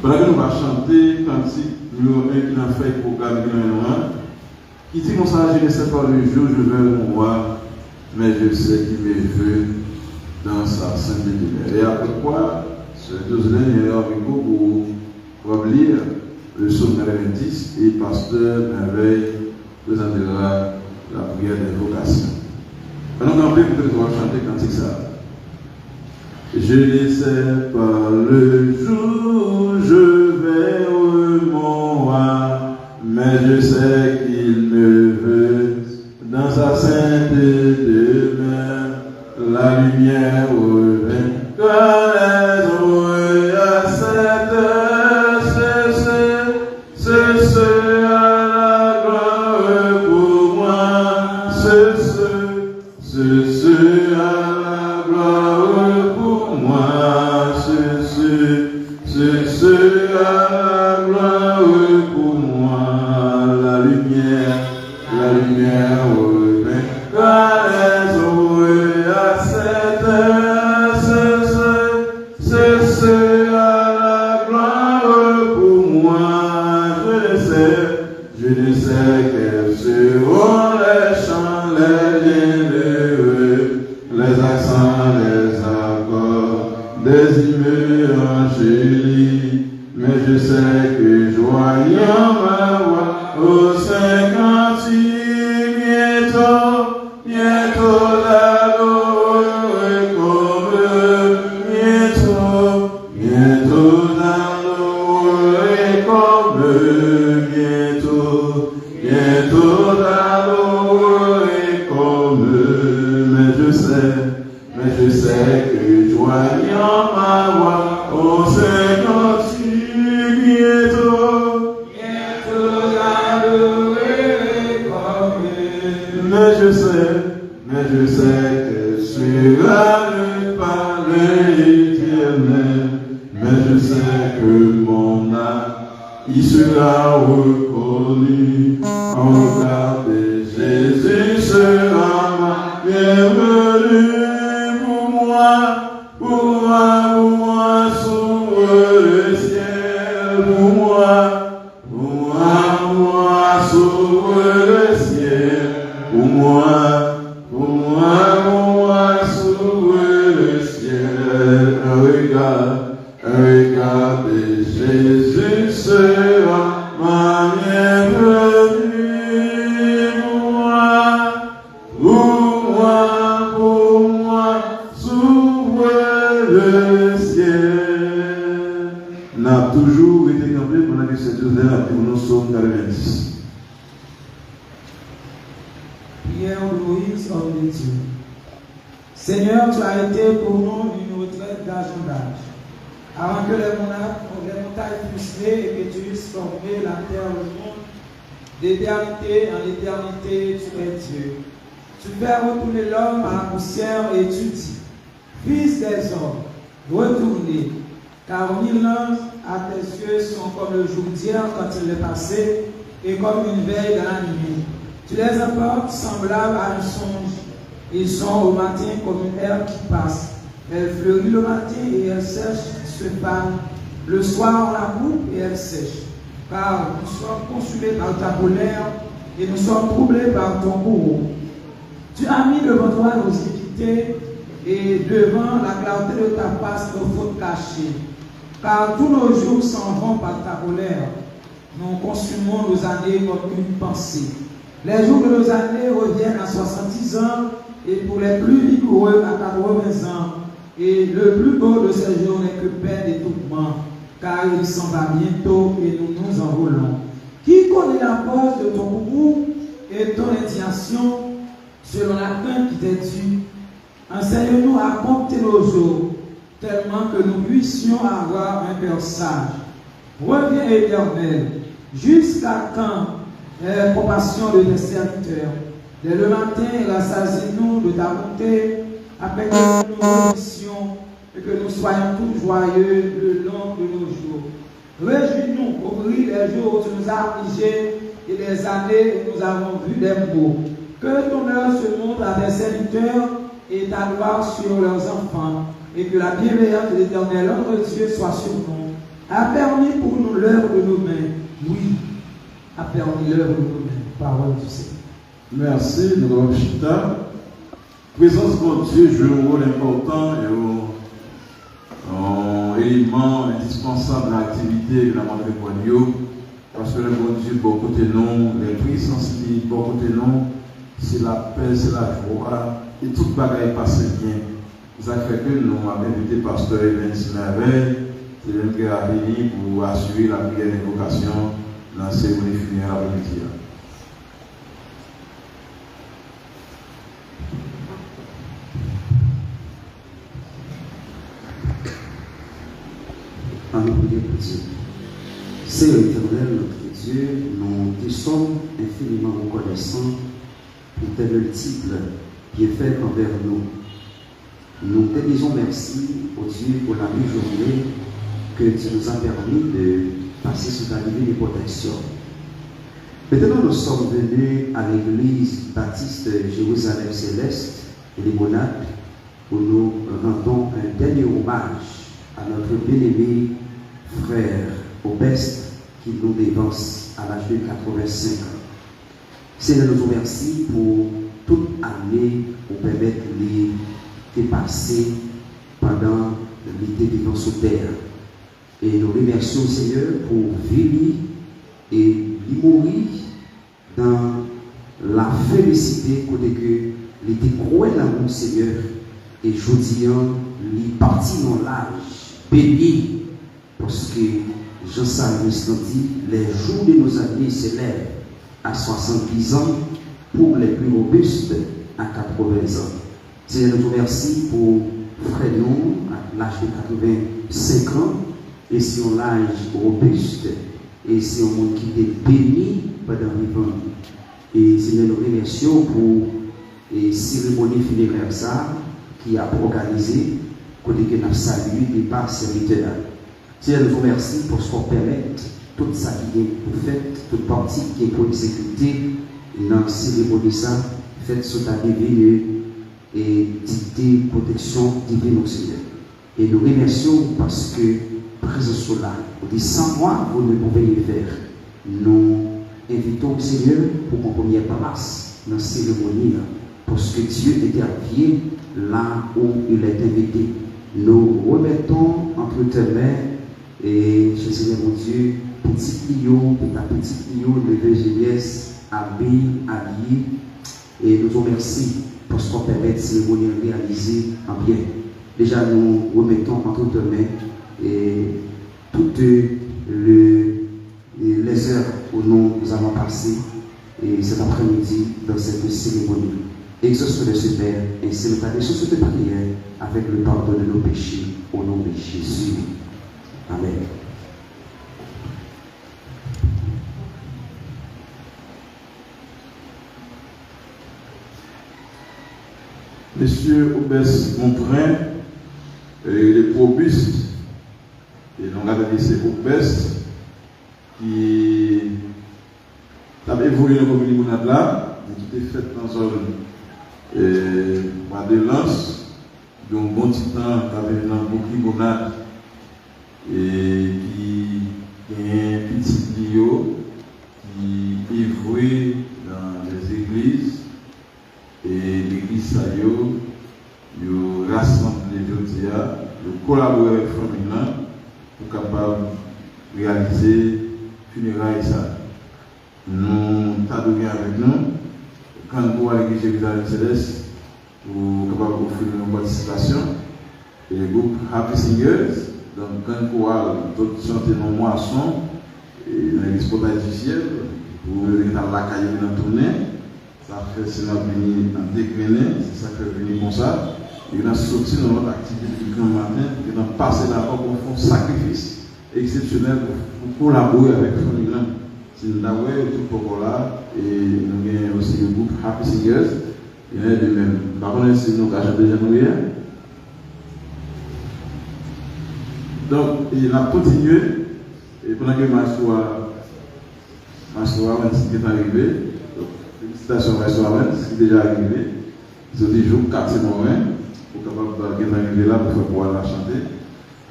Pendant que nous allons chanter, cantique numéro 1 qui a fait le programme numéro 1, qui dit comme ça, je ne sais pas le jour, je vais mon roi, mais je sais qu'il me veut dans sa sainte lumière. Et après quoi, ce deuxième, il y a un pour lire le psaume 90 et pasteur Merveille présentera la prière d'invocation. Maintenant, on peut chanter cantique ça. Je ne sais pas le jour, je vais mon roi, mais je sais qu'il me veut dans sa sainte demeure, la lumière revient. Quand les heureux à cette heure, ce sera la gloire pour moi, ce sera la gloire pour moi, ce sera la gloire pour moi, la lumière revient. Quand les heureux à cette heure, ce sera la gloire pour moi, je ne sais quels seront les chants, les bienheureux, les accents, les accords, des hymnes angéliques, mais je sais que joyeux ma voix au 50 bientôt l'amour comme bientôt l'amour comme bientôt l'amour comme, mais je sais que joignant ma voix au 50 bientôt l'amour comme, mais je sais que sera le Père éternel, mais je sais que mon âme il sera reconnu en regard de Jésus sera ma bienvenue pour moi, sous le ciel, pour moi, sous le ciel, pour moi, sous le ciel, un regard de Jésus sera ma bienvenue pour moi, sous le ciel. N'a toujours été campé pendant que ces deux heures pour nous sommes 90. Prière de Moïse, homme de Dieu. Seigneur, tu as été pour nous une retraite d'âge en âge. Avant que les montagnes fussent nées et que tu eusses formé la terre et le monde, d'éternité en éternité, tu es Dieu. Tu fais retourner l'homme à la poussière et tu dis, Fils des hommes, retournez, car 1000 ans à tes yeux sont comme le jour d'hier quand il est passé et comme une veille dans la nuit. Tu les apportes semblables à un songe. Ils sont au matin comme une herbe qui passe. Elle fleurit le matin et elle sèche, se fane. Le soir, on la coupe et elle sèche. Car nous sommes consumés par ta colère et nous sommes troublés par ton courroux. Tu as mis devant toi nos iniquités et devant la clarté de ta face nos fautes cachées. Car tous nos jours s'en vont par ta colère. Nous consumons nos années comme une pensée. Les jours de nos années reviennent à 70 ans et pour les plus vigoureux à 80 ans. Et le plus beau de ces jours n'est que peine et tourment, car il s'en va bientôt et nous nous envolons. Qui connaît la cause de ton courroux et ton indignation selon la crainte qui t'est due? Enseigne-nous à compter nos jours, tellement que nous puissions avoir un cœur sage. Reviens, Éternel, jusqu'à quand les compassions de tes serviteurs? Dès le matin, rassasie-nous de ta bonté, afin que nous nous remercions et que nous soyons tous joyeux le long de nos jours. Réjouis-nous, oublie les jours où tu nous as affligés et les années où nous avons vu des maux. Que ton œuvre se montre à tes serviteurs et ta gloire sur leurs enfants, et que la bienveillance de l'Éternel, notre Dieu, soit sur nous. a permis pour nous l'œuvre de nos mains. Oui, a permis l'œuvre de nos mains. Parole du Seigneur. Merci, nous avons Chita. Présence de Dieu joue un rôle important et un élément indispensable dans l'activité de la montre pour nous. Parce que le bon Dieu, bon côté non, les puissances, bon côté non, c'est la paix, c'est la joie, et toute bagaille passe bien. Ça fait que nous avons invité le pasteur Evans Merveille, c'est lui qui a venu pour assurer la prière d'invocation dans la cérémonie funéraire après-midi. Allons prier pour Dieu. Seigneur éternel, notre Dieu, nous te sommes infiniment reconnaissants pour tes multiples bienfaits envers nous. Nous te disons merci, au Dieu, pour la belle journée que tu nous as permis de passer sous ta divine protection. Maintenant, nous sommes venus à l'église baptiste Jérusalem Céleste et Limonade où nous rendons un dernier hommage à notre bien-aimé frère Obeste qui nous dévance à l'âge de 85 ans. Seigneur, nous te remercie pour toute année pour permettre de passer pendant l'été vivant sur terre. Et nous remercions Seigneur pour vivre et mourir dans la félicité côté que l'été croit dans nous Seigneur et je dis il est parti dans l'âge béni parce que Jean-Salvis nous dit les jours de nos années s'élèvent à 70 ans pour les plus robustes à 80 ans. Seigneur, nous te remercie pour frère nous à l'âge de 85 ans et si on l'âge robuste et si on monde qui est béni pendant vivant. Et Seigneur, nous remercions pour la cérémonie funéraire ça qui a organisé côté que nous avons salué les pas serviteurs. Seigneur, nous te remercie pour ce qu'on permet tout ça qui est pour faire, toute partie qui est pour exécuter dans la cérémonie ça, faite sous ta divine et dictée protection divine au Seigneur. Et nous remercions parce que présence là, on dit sans moi, vous ne pouvez rien faire. Nous invitons le Seigneur pour qu'on première place dans la cérémonie parce que Dieu intervient là où il est invité. Nous remettons entre tes mains et je Seigneur mon Dieu, petit Lio, pour ta petite Lio, de jeunesse, habillé, allié, et nous te remercions pour ce qu'on permet de cérémonie réaliser en bien. Déjà, nous remettons entre tes mains et toutes les heures où nous allons passer et cet après-midi dans cette cérémonie. Exauce le Père et c'est le tas des choses de prière avec le pardon de nos péchés au nom de Jésus. Amen. Monsieur Obès Montrin, les probustes, et nous avons dit Obès, qui a évolué dans la commune de là, qui était faite dans un mois de lance, donc bon petit temps, qui avait dans beaucoup de monades, et qui est un petit bio, qui évolue dans les églises. Et l'église Sayo, ils rassemblent les Jodia, ils collaborent avec les familles pour capable réaliser funérailles. Nous t'adorons avec nous, quand nous à l'église Jérusalem Céleste, pour capable offrir une participation. Et le groupe Happy Singers, donc quand nous d'autres chanter nos moissons, et dans l'église Portail du Ciel, pour venir dans la caille dans tournée. Ça fait c'est notre venir en décliner, c'est ça que venir comme ça. Et on a sorti dans notre activité du grand matin, et on a passé d'abord pour faire un sacrifice exceptionnel pour collaborer avec les familles. C'est nous avons tout pour là, et nous avons aussi le groupe Happy Singers, il y en a de même. Par contre, c'est nous avons déjà noué. Donc, il a continué, et pendant que Massoua est arrivé, félicitations à Soirée, c'est déjà arrivé. Ils ont dit jour 4 mois pour capable d'arriver là pour pouvoir la chanter.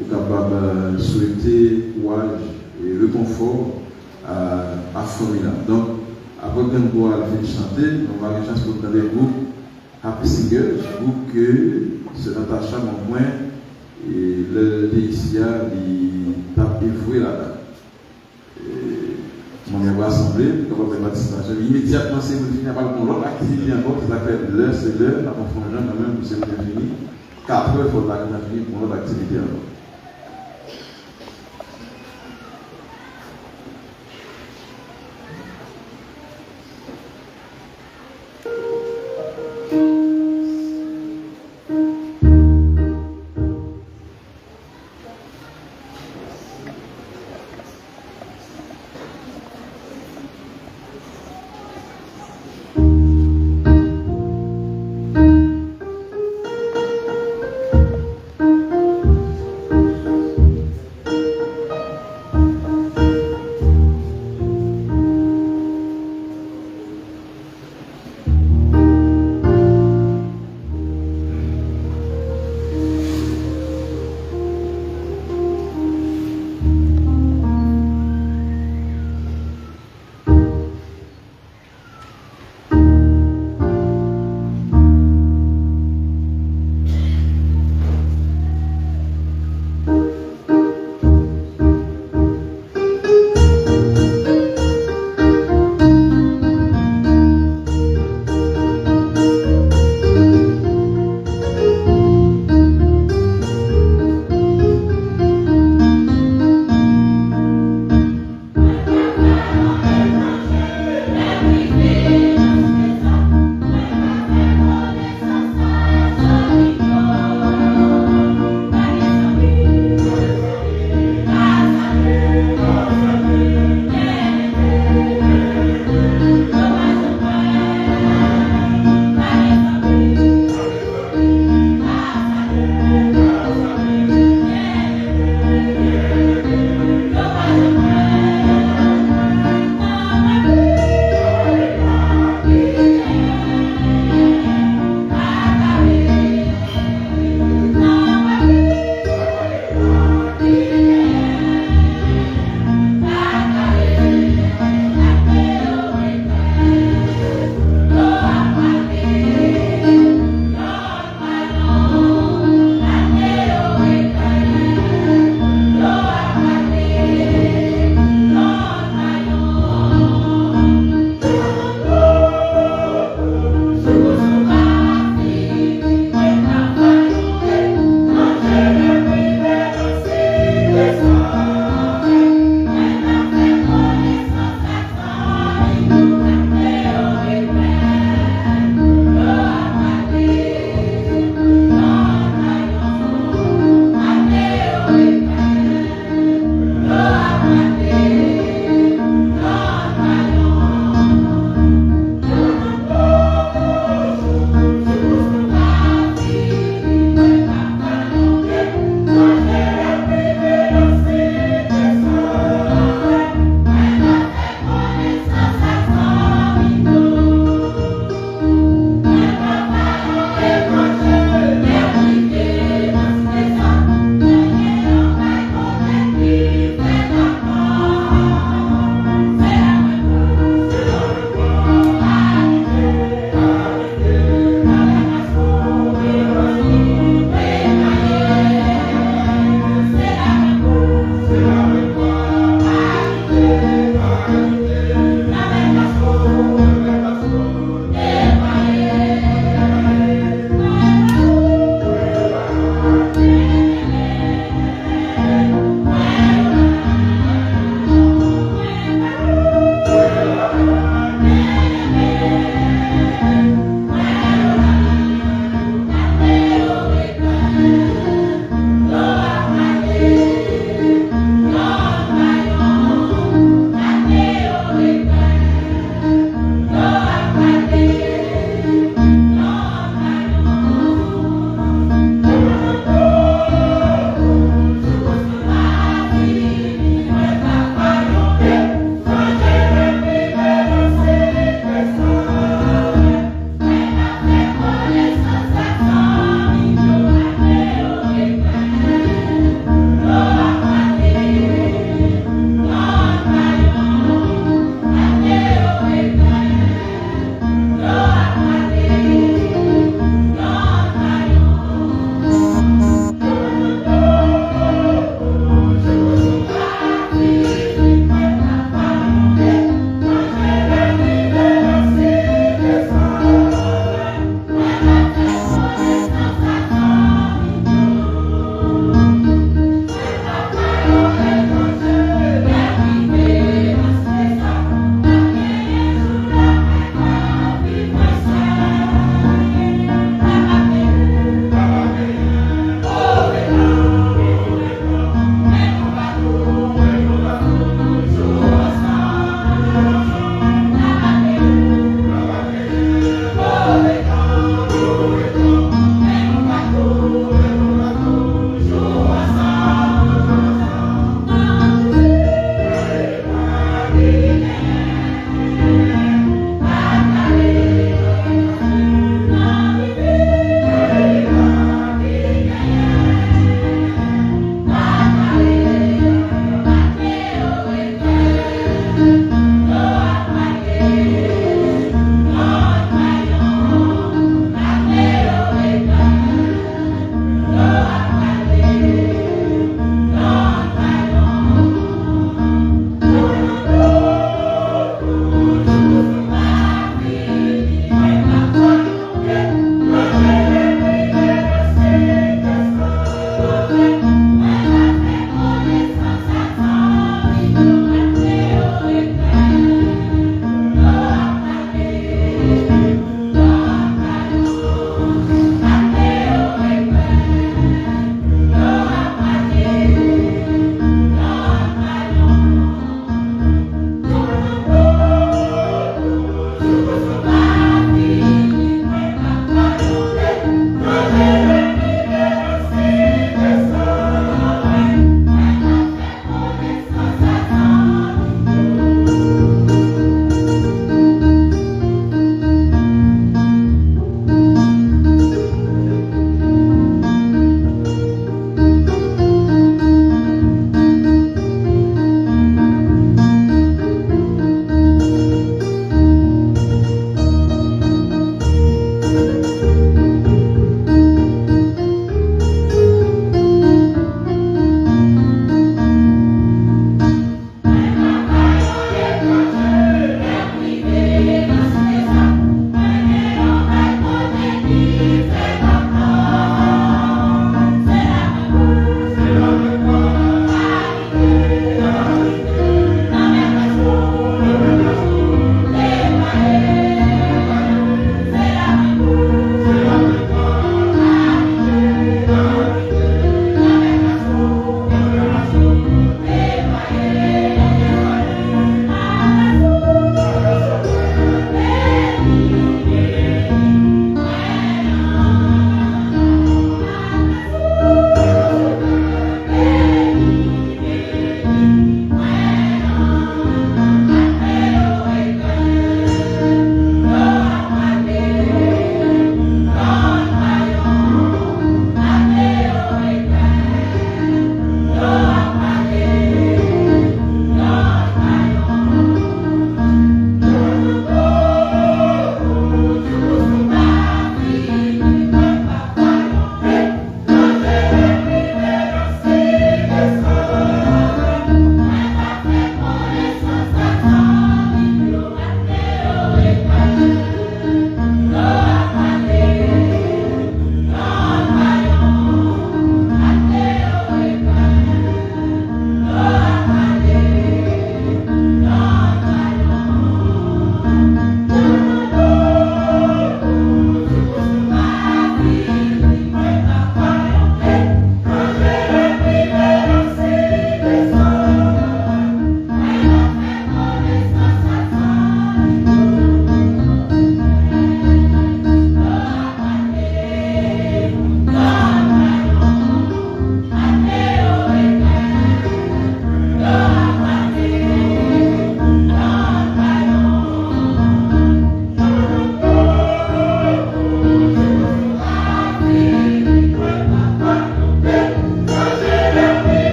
pour capable souhaiter courage et réconfort à la famille. Donc, après qu'on voit la fin de chanter, on va avoir une chance pour dans les groupes Happy Singers, groupe que c'est Natacha mon point et le DICA il tape joué là-dedans. Mon est rassemblé, on va faire participation. Immédiatement, c'est vous finir par l'autre activité encore, c'est la fête, l'heure, c'est l'heure, la confusion quand même, c'est fini. 4 heures, il faut la finir pour l'autre activité encore.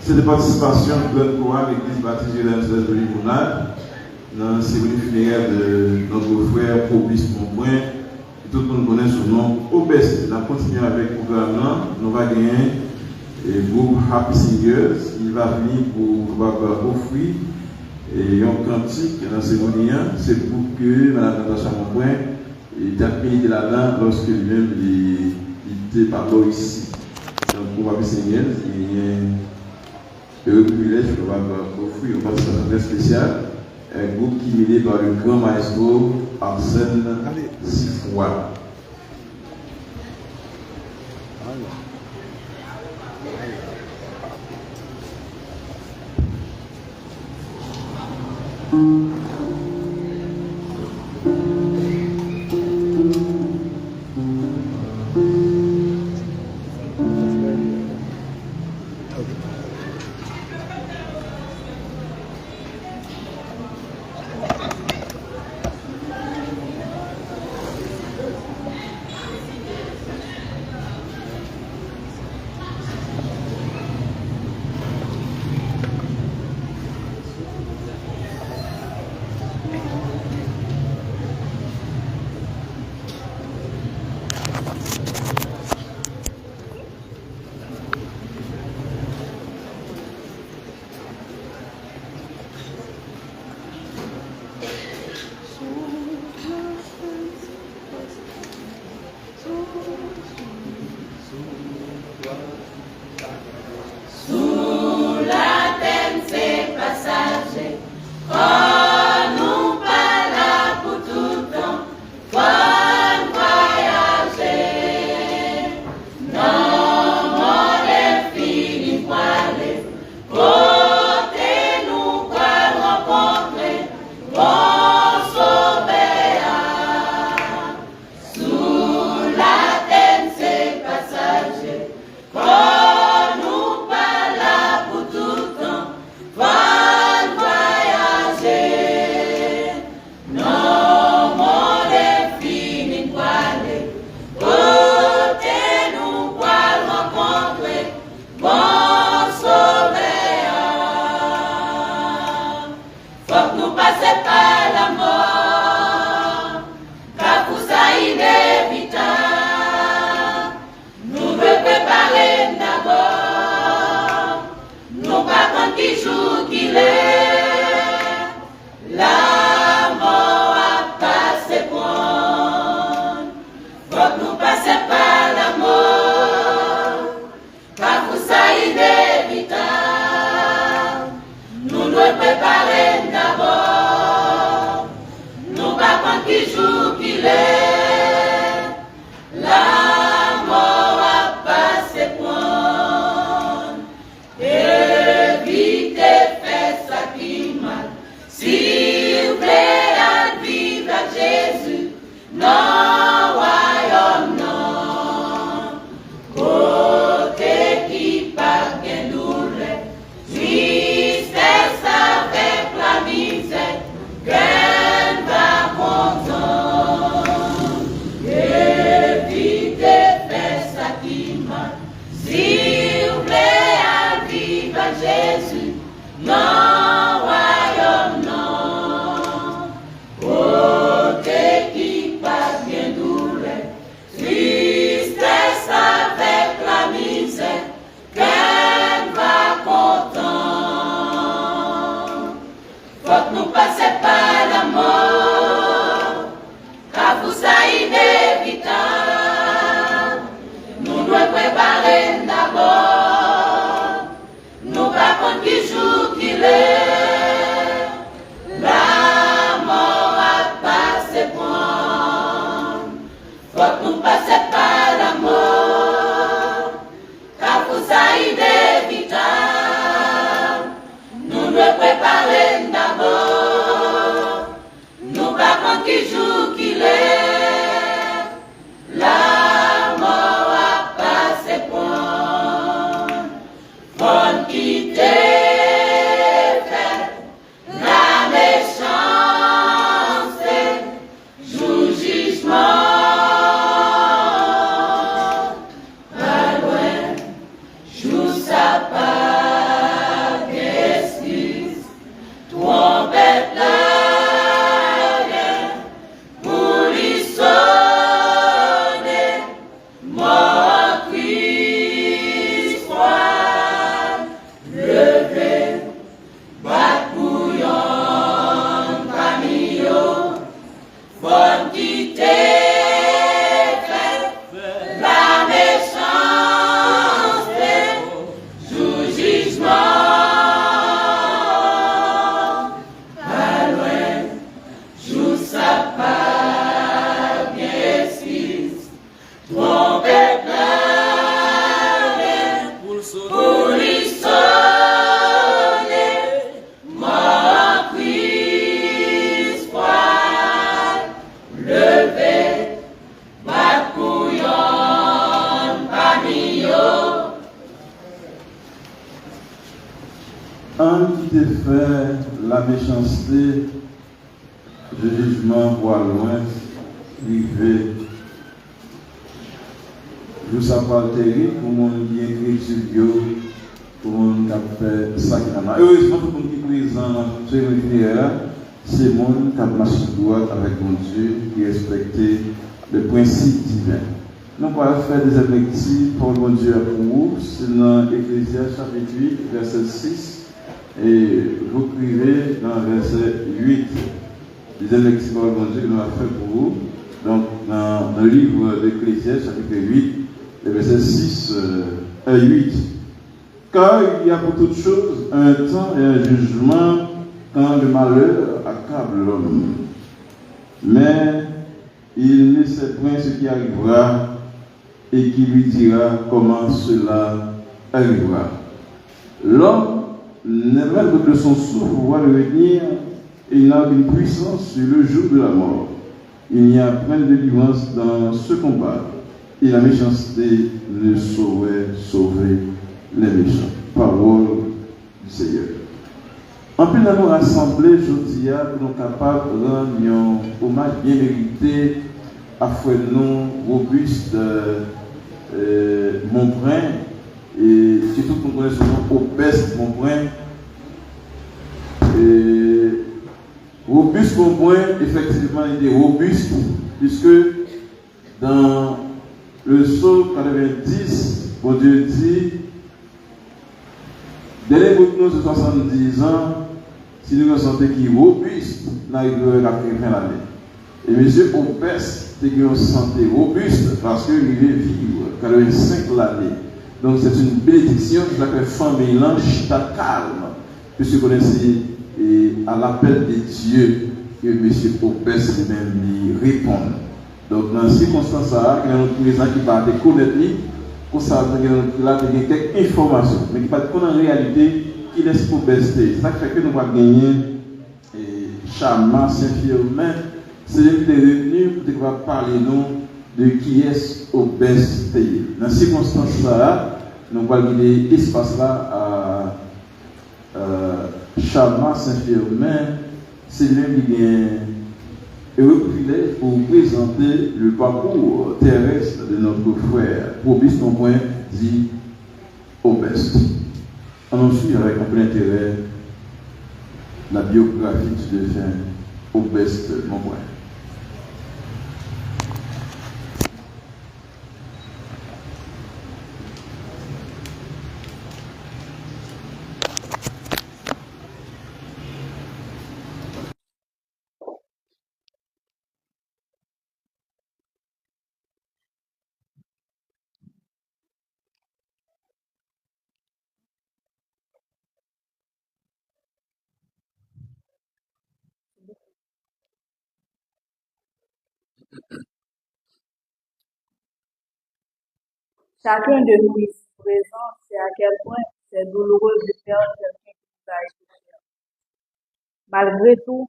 c'est de participation de notre chorale l'église baptiste de Limonade dans la cérémonie funéraire de notre frère Probice Montpoint. Tout le monde connaît son nom, Obest. On continue avec le programme là. Nous allons gagner le groupe Happy Singers. Il va venir pour offrir un cantique dans la cérémonie. C'est pour que Mme Natacha Montpoint ait là-dedans lorsque lui-même il était par là ici. Donc pour Happy Singers, il y a le privilège qu'on va offrir une participation très spéciale. Un groupe qui est mené par le grand maestro Arsène Sifoua. un qui te fait la méchanceté, le jugement pour loin, privé. Je sais pas terrible pour mon qui écrit sur Dieu, pour mon qui a fait sacrément. Heureusement, pour mon qui est présent dans ce funéraire, c'est mon qui a marché droit avec mon Dieu, qui respectait le principe divin. Nous allons faire des objectifs pour mon Dieu pour vous, c'est dans Ecclésiaste chapitre 8, verset 6, et vous écrivez dans verset 8. Les objectifs pour mon Dieu que nous allons faire pour vous. Donc, dans le livre d'Ecclésiaste chapitre 8, verset 6 et 8. Car il y a pour toutes choses un temps et un jugement quand le malheur accable l'homme. Mais il ne sait point ce qui arrivera et qui lui dira comment cela arrivera. L'homme n'est même que de son souffle voit le venir et il n'a aucune puissance sur le jour de la mort. Il n'y a point de délivrance dans ce combat. Et la méchanceté ne saurait sauver les méchants. Parole du Seigneur. En plus, nous rassemblés, je dis, nous sommes capables de rendre un hommage bien mérité à frère non robuste Montbrun, et surtout qu'on connaît son nom Obeste Montbrun. Robuste Montbrun, effectivement, il est robuste, puisque dans le psaume 90, mon Dieu dit, dès les nous de 70 ans, si nous ressentons qu'il est robuste, nous arriverons à fin l'année. Et M. Obeste, c'est une santé robuste parce qu'il est vivre 85 l'année. Donc c'est une bénédiction qui va faire famille chita calme, puisque vous connaissez à l'appel de Dieu que M. Obeste lui-même lui répond. Donc, dans ces circonstances-là, il y a un président qui va connaître, pour ça, il y a quelques informations, mais qui va connaître en réalité qu'il est obésité. C'est ça qui fait que nous allons gagner Chama Saint-Firmin, c'est lui qui est revenu pour parler nous de qui est obésité. Dans ces circonstances-là, nous allons gagner espace-là à Chama Saint-Firmin, c'est lui qui est reculé pour présenter le parcours terrestre de notre frère, Obiste Montbrun dit Obeste. On suit avec un peu d'intérêt la biographie du défunt Obeste Montbrun. Chacun de nous ici présent sait à quel point c'est douloureux de perdre quelqu'un qui nous a été cher. Malgré tout,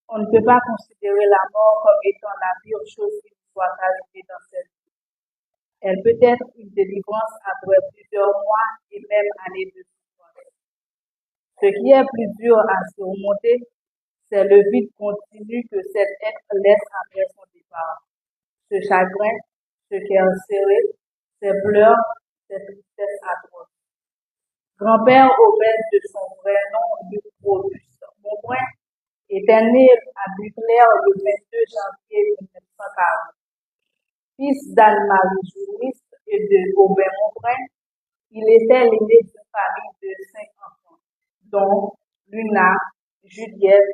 on ne peut pas considérer la mort comme étant la pire chose qui nous soit arrivée dans cette vie. Elle peut être une délivrance après plusieurs mois et même années de souffrance. Ce qui est plus dur à surmonter, c'est le vide continu que cet être laisse après son départ. Ce chagrin, ce cœur serré, ces pleurs, ces tristesses atroces. Grand-père Obeste de son vrai nom, Luc Auguste Montbrun, était né à Buclair le 22 janvier 1940. Fils d'Anne-Marie juriste et de Aubin Montbrun, il était l'aîné d'une famille de 5 enfants, dont Luna, Juliette,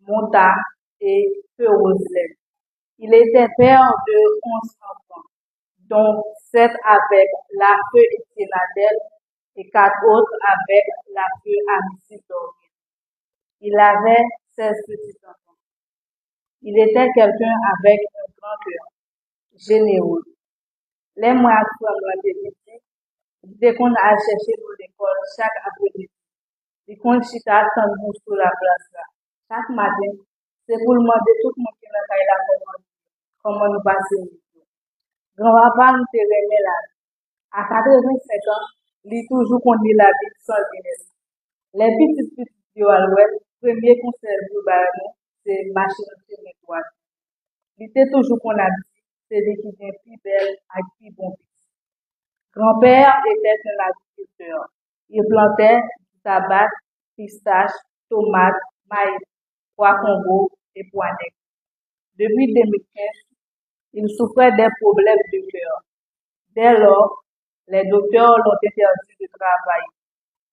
Monta et Roselaine. Il était père de 11 enfants, dont 7 avec la feu Étienne Adèle et 4 autres avec la feu Amicie Dorien. Il avait 16 petits-enfants. Il était quelqu'un avec un grand cœur, généreux. Les mois de petit, dès qu'on a cherché pour l'école chaque après-midi, il compte chita nous sur la place là. Chaque matin, c'est pour demander tout le monde qui n'a pas la comment nous passer. Grand-papa nous remet là. À 85 ans, il toujours conduit la vie sans Guinness. Les petites yo alouette, premier conseil pour c'est machine de nettoyage. Il était toujours qu'on a dit, c'est des qui vient plus belle, à qui bon fils. Grand-père était un agriculteur. Il plantait du tabac, pistache, tomates, maïs, pois Congo et pois nègres. Depuis 2015, il souffrait des problèmes de cœur. Dès lors, les docteurs l'ont interdit de travailler.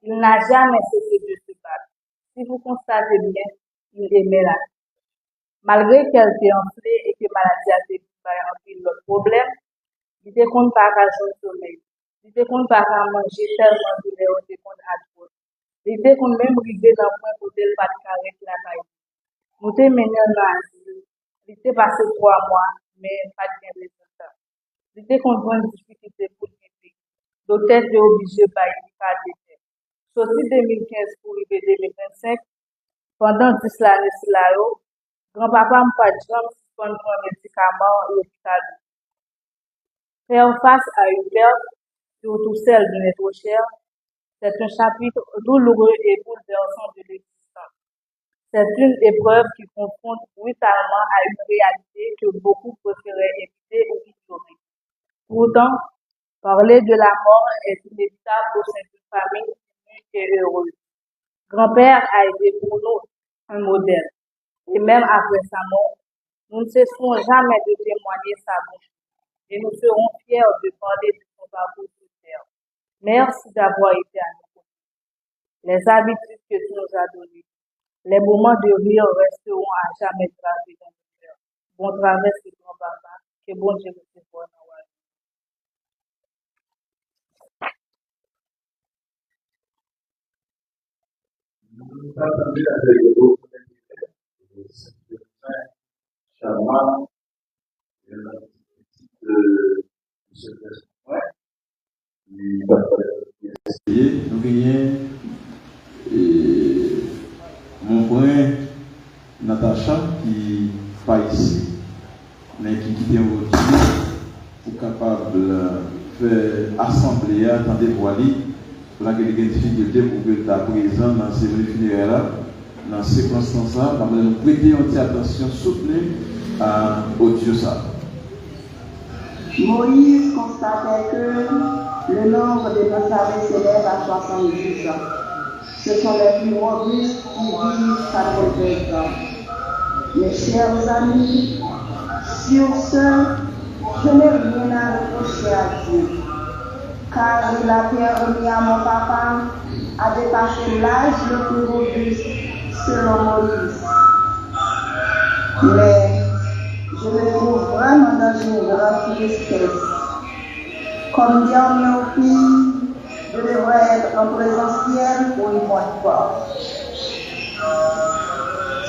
Il n'a jamais cessé de se battre. Si vous constatez bien, il aimait la vie. Malgré qu'elle était enflée et que maladie a été un l'autre problème, il était contre pas qu'à son sommeil. Il était contre pas qu'à manger tellement de lait, il était contre à trop. Il était contre même river dans le point côté le pas de carré la caille. Nous t'es mené dans l'asile. Il était passé 3 mois, mais pas de bien résultat. Il était contre une difficulté pour le vivre. Docteur était obligé de payer pas de tête. Sorti 2015 pour arriver 2025, pendant 10 l'année, grand-papa m'a pas de jambe suspendre un médicament à l'hôpital. Faire face à une perte, surtout celle de notre cher, c'est un chapitre douloureux et bouleversant de l'existence. C'est une épreuve qui confronte brutalement à une réalité que beaucoup préféraient éviter ou ignorer. Pourtant, parler de la mort est inévitable au sein d'une famille unie et heureuse. Grand-père a été pour nous un modèle. Et même après sa mort, nous ne cesserons jamais de témoigner sa bonté. Et nous serons fiers de parler de son parcours sur terre. Merci d'avoir été à nos côtés. Les habitudes que tu nous as données, les moments de rire resteront à jamais gravés dans nos cœurs. Bon travail, c'est grand-papa. Que bon Dieu vous séjourne dans la vie. Nous attendons avec vous, Charmant, nous gagnons mon frère Natacha qui pas ici, mais qui quitte aujourd'hui pour capable de faire assembler, attendre voiler, pour la difficulté pour que tu présent dans ces funéraires-là. Dans ces circonstances-là, nous prêter une attention soutenue au Dieu ça. Moïse constatait que le nombre de nos amis s'élève à 70 ans. Ce sont les plus robustes qui vivent 80 ans. Mes chers amis, sur ce, je n'ai rien à reprocher à Dieu, car il a permis à mon papa à dépasser l'âge le plus robuste selon Moïse. Mais je me trouve vraiment dans une grande tristesse. Comme dernière fille, je devrais être en présentiel pour une bonne fois.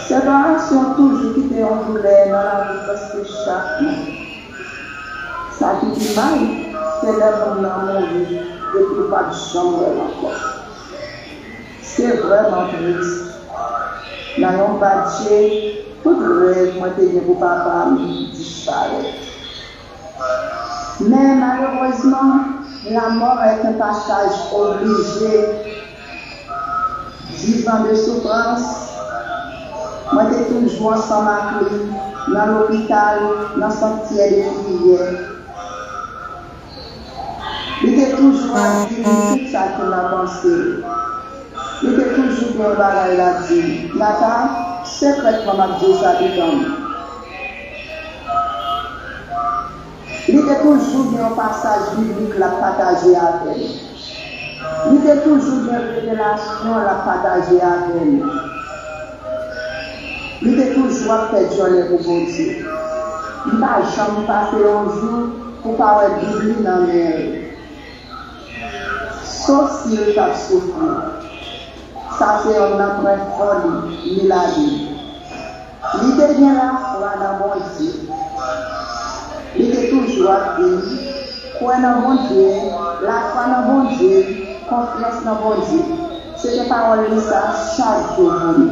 Ces séparations toujours qui te ont douleur dans la vie parce que chaque mois. Ça qui dit mal, c'est l'homme dans mon vie, depuis pas de chambre encore. C'est vraiment triste. N'allons pas dire, tout rêve, moi, t'es pour papa, disparaît. Mais malheureusement, la mort est un passage obligé. Vivant de souffrance, moi, t'es toujours ensemble avec lui, dans l'hôpital, dans le sentier de prière. Il était toujours à dire tout ça que m'a pensé. Il était toujours bien bagaille la dit. Nata, secrètement m'a dit ça dedans. Il était toujours bien un passage biblique la partager avec elle. Il était toujours bien une révélation la partager avec elle. Il était toujours à faire journée pour bon Dieu. Il n'a jamais passé un jour pour parler de Bible dans l'air. Sauf s'il t'a souffert. Ça c'est un emprunt folie, il a dit. Il était bien la foi dans mon Dieu. Il était toujours à dire, croire dans mon Dieu, la foi dans mon Dieu, confiance dans mon Dieu. C'était parole de ça chaque jour pour lui.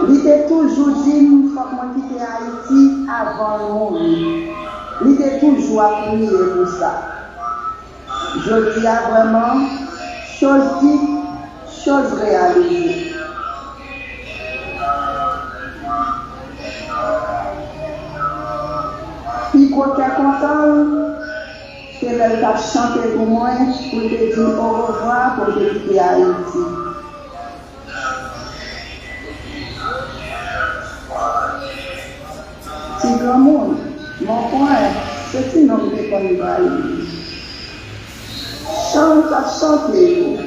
Il était toujours dit, il faut que moi quitte Haïti avant de mourir. Il était toujours à prier pour ça. Je dis vraiment, chose hypothétique, chose réalisée. Puis côté content, c'est elle qui a chanté pour moi pour te dire au revoir pour te quitter Haïti. C'est grand monde, mon point, c'est une homme de Convaï. Chante à chanter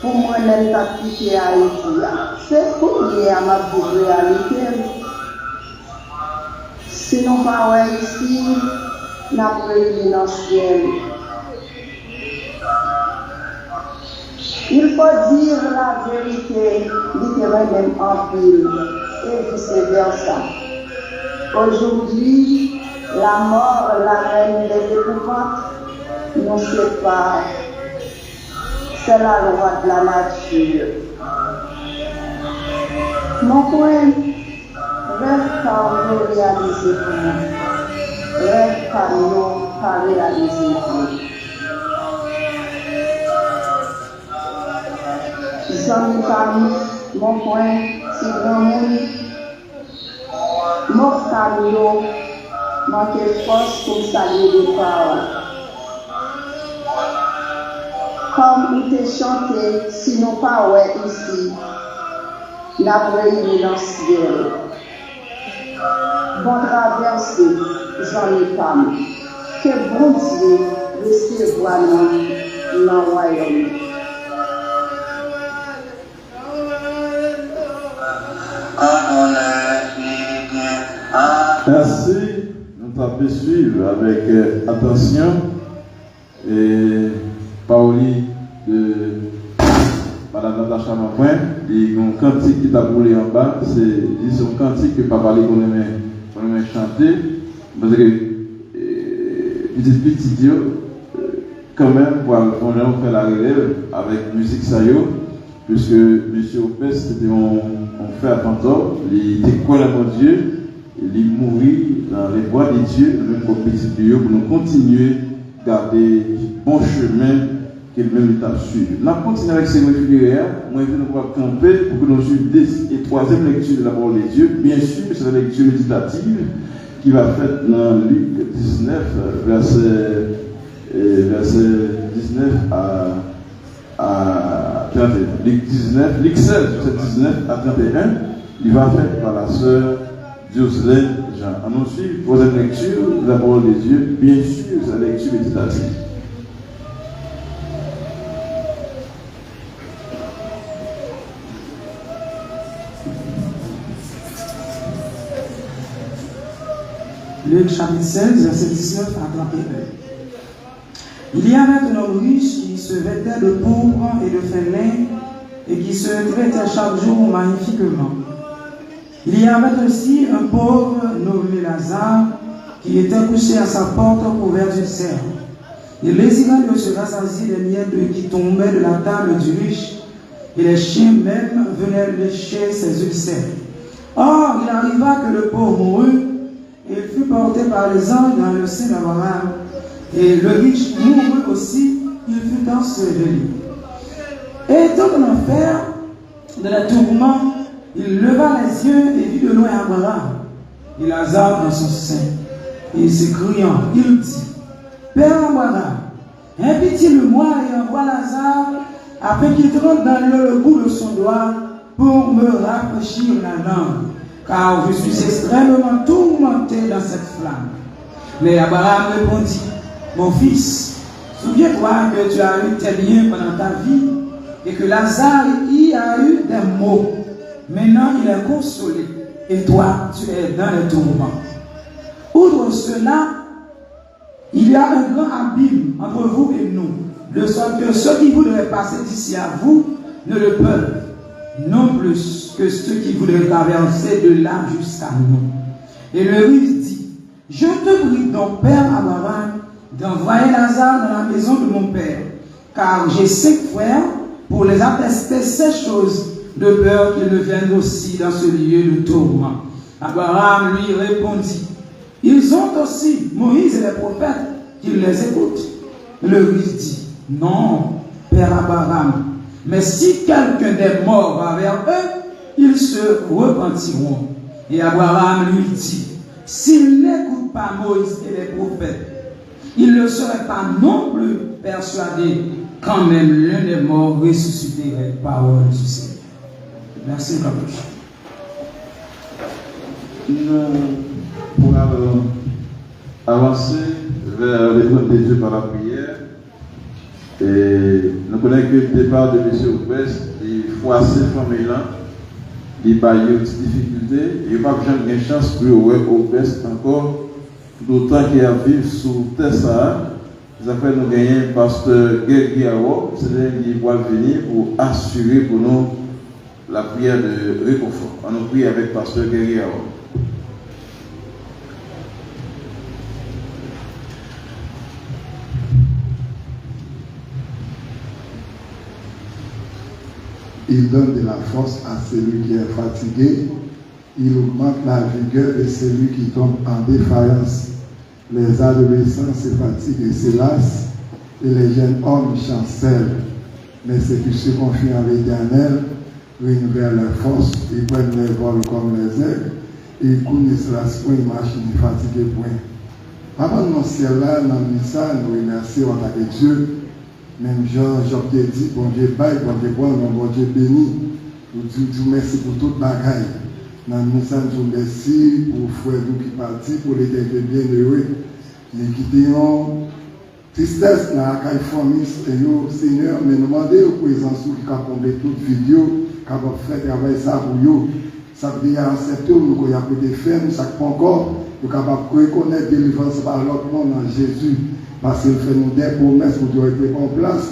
pour moi, elle t'a quitté Haïti. C'est pour lier à ma vie réalité. Sinon, pas ouais ici, n'a pas eu dans le ciel. Il faut dire la vérité, littéralement même en pile, et vice-versa. Aujourd'hui, la mort, la reine des épouvantes, nous sépare. C'est la loi de la nature. Mon point, rêve par nous réaliser pour nous. Rêve par nous pas réaliser pour nous. J'en ai parmi mon point, c'est grand monde. Mon famille manque force pour saluer les paroles. Comme il te chanté, sinon pas ouais ici, n'a réuni dans le ciel. Bon traversée, j'en ai pas. Que bon Dieu recevoir dans le royaume. Merci, nous allons suivre avec attention et Paoli de Madame Natacha Mapoin, et un cantique qui t'a roulé en bas, c'est un cantique que Papa Lee qu'on aime chanter, parce que petit Dieu, quand même, on fait la relève avec musique Sayo, puisque M. Opes c'était un frère Pantor, il était quoi mon Dieu, il mourit dans les voies de Dieu, même comme petit Dieu, pour nous continuer à garder bon chemin qu'il même a suivi. Nous continuons avec ces réflexions. Moi, je vais nous camper pour que nous suivions la troisième lecture de la parole de Dieu. Bien sûr, c'est la lecture méditative qui va faire dans Luc 19, verset 19 à 31. Luc 16, verset 19 à 31. Il va faire par la sœur Jocelyne Jean. On suit la troisième lecture de la parole de Dieu. Bien sûr, c'est la lecture méditative. Luc chapitre 16, verset 19 à 31. Il y avait un homme riche qui se vêtait de pourpre et de fin lin et qui se traitait chaque jour magnifiquement. Il y avait aussi un pauvre nommé Lazare qui était couché à sa porte couvert d'ulcères. Il désirait de se rassasier des miettes qui tombaient de la table du riche et les chiens même venaient lécher ses ulcères. Or, il arriva que le pauvre mourut et fut porté par les anges dans le sein d'Abraham. Et le riche mourut aussi, il fut enseveli. Et étant en enfer, de la tourmente, il leva les yeux et vit de loin Abraham et Lazare dans son sein. Et s'écriant, il dit, Père Abraham, aie pitié de moi et envoie Lazare afin qu'il trempe dans le bout de son doigt pour me rafraîchir la langue, car je suis extrêmement tourmenté dans cette flamme. Mais Abraham répondit, mon fils, souviens-toi que tu as eu tes biens pendant ta vie et que Lazare y a eu des maux. Maintenant, il est consolé et toi, tu es dans les tourments. Outre cela, il y a un grand abîme entre vous et nous, de sorte que ceux qui voudraient passer d'ici à vous ne le peuvent, non plus que ceux qui voudraient traverser de là jusqu'à nous. Et le riche dit, je te prie donc, Père Abraham, d'envoyer Lazare dans la maison de mon père, car j'ai 5 frères pour les attester ces choses, de peur qu'ils ne viennent aussi dans ce lieu de tourment. Abraham lui répondit, ils ont aussi Moïse et les prophètes, qu'ils les écoutent. Le riche dit, non, Père Abraham. Mais si quelqu'un des morts va vers eux, ils se repentiront. Et Abraham lui dit, s'ils n'écoutent pas Moïse et les prophètes, ils ne seraient pas non plus persuadés quand même l'un des morts ressusciterait parole du Seigneur. Merci, Capuche. Nous pourrons avancer vers l'école de Dieu par la prière. Et nous connaissons que le départ de M. Oupès, il faut assez famille là, il n'y a pas eu de difficulté, il n'y a pas de chance pour Oupès encore, d'autant qu'il y a vivre sous Tessa. Nous avons gagné le pasteur Guerguiao, c'est lui qui va venir pour assurer pour nous la prière de réconfort. On nous prie avec le pasteur Guerguiao. Il donne de la force à celui qui est fatigué. Il augmente la vigueur de celui qui tombe en défaillance. Les adolescents se fatiguent et se lassent, et les jeunes hommes chancellent. Mais ceux qui se confient en l'Éternel renouvellent leur force, ils prennent les vols comme les aigles, ils courent, ne se lassent point, ils marchent, ils ne fatiguent point. Papa, dans le ciel là, dans le message, nous remercions en tant que Dieu. Même Jean, Job te dit, bon Dieu baille, bon Dieu bon, bon Dieu béni. Nous disons merci pour toute bagaille. Dans le message, nous merci pour frère nous qui partit, pour les bien heureux. Les qui ont tristesse dans la famille, Seigneur, mais nous demandons aux présence qui a comblé toute vidéo, qui a fait travail ça pour nous. Ça veut dire accepter, nous avons été faire, nous savons pas encore, nous sommes capables de reconnaître la délivrance par l'autre nom dans Jésus. Parce qu'il fait nous des promesses pour nous être en place.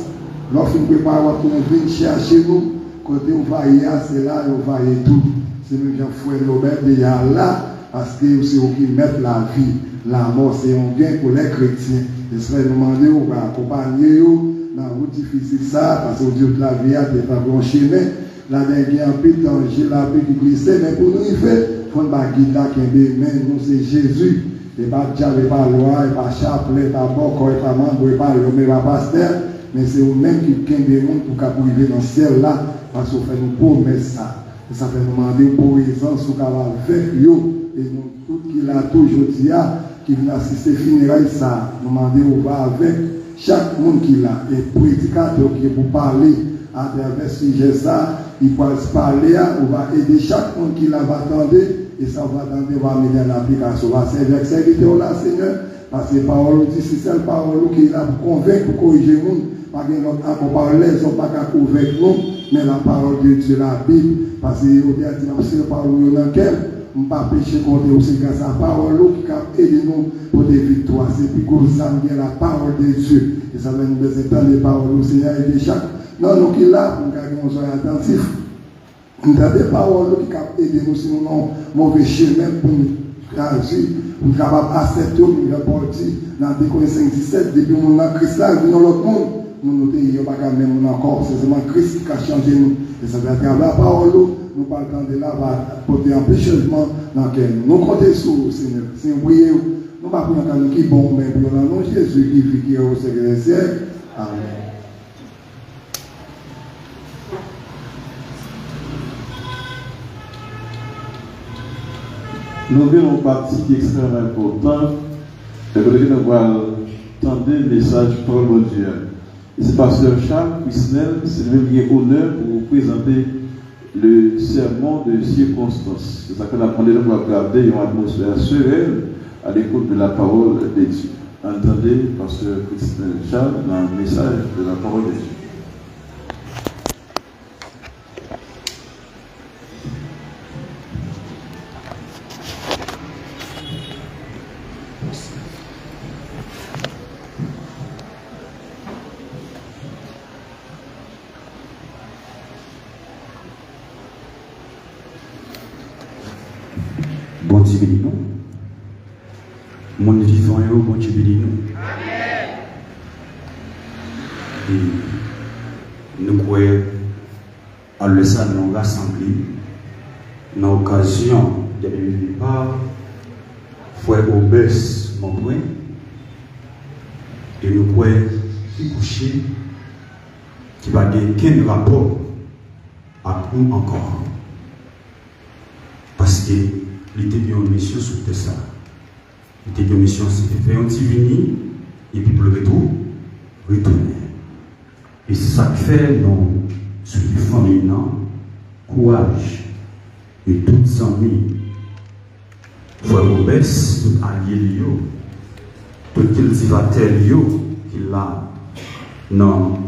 Lorsque nous préparons pour nous venir chercher nous, côté on va y aller, c'est là, on va y aller tout. C'est nous qui frère Robert de là, parce que c'est eux qui mettent la vie. La mort, c'est un gain pour les chrétiens. J'espère nous demander, on va accompagner dans la route difficile, ça, parce que Dieu de la vie a des un chemin. Là, il y a un peu de danger, la paix qui glisse, mais pour nous, il fait, il faut que nous, c'est Jésus. Et pas diable, pas loi, et pas chapelet, pas bocor, et pas membre, et pas l'homme, et pas pasteur, mais c'est vous-même qui avez des gens pour arriver dans le ciel là, parce que vous faites nous promesses ça. Et ça fait nous demander pour présence sur avec eux, et nous, tout qui l'a toujours dit, qui vient assister funérailles ça, nous demander où va avec chaque monde qui l'a, et prédicateur qui est pour parler à travers ce sujet ça, il peut parler, on va aider chaque monde qui l'a va attendre. Et ça va attendre, va mettre en application. On va servir avec serviteur là, Seigneur, parce que la parole dit, c'est celle parole qui est là pour convaincre, pour corriger le monde. Pas que notre parole, ils n'ont pas qu'à convaincre nous, mais la parole de Dieu, la Bible, parce que on a dit, c'est la parole dans laquelle on ne peut pas pécher contre nous, c'est grâce à la parole qui a aidé nous pour des victoires. C'est puis que ça vient la parole de Dieu. Et ça va nous besoin de paroles au Seigneur et de chaque. Non, nous qui est là, pour que nous soyons attentifs. Nous avons des paroles qui peuvent aider nous si nous avons un mauvais chemin pour nous agir, pour nous capables d'accepter, nous rapporter dans des connaissances 17, depuis que nous avons Christ là, nous avons l'autre monde, nous ne sommes pas même encore, c'est seulement Christ qui a changé nous. Et ça veut dire que la parole, nous parlons de là, va porter un peu de changement dans lequel nous comptons sur le Seigneur. Si nous prions, nous ne pouvons pas nous qui bon, mais pour le nom de Jésus qui vit, qui est au siècle des siècles. Amen. Nous avons une partie qui est extrêmement importante, et que nous allons entendre le message pour le bon Dieu. Et c'est pasteur Charles Puisnel, c'est lui qui est honneur pour vous présenter le sermon de circonstance. C'est ça que nous apprenons pour garder une atmosphère sereine à l'écoute de la parole de Dieu. Entendez pasteur Puisnel Charles dans le message de la parole de Dieu. Bon Dieu bénis nous. Mon vivant et bon Dieu bénis nous. Et nous croyons à le salut nous rassembler dans l'occasion de ne pas faire obèse mon point. Et nous croyons qui coucher qui va gagner quel rapport à nous encore. Parce que il était bien une mission sur ça. Il était bien une mission, c'était faire un petit vini et puis pour le retour, retourner. Et c'est ça qui fait nos familles, courage et toutes amis. Frère Robert, tout allié, tout cultivateur qui l'a non,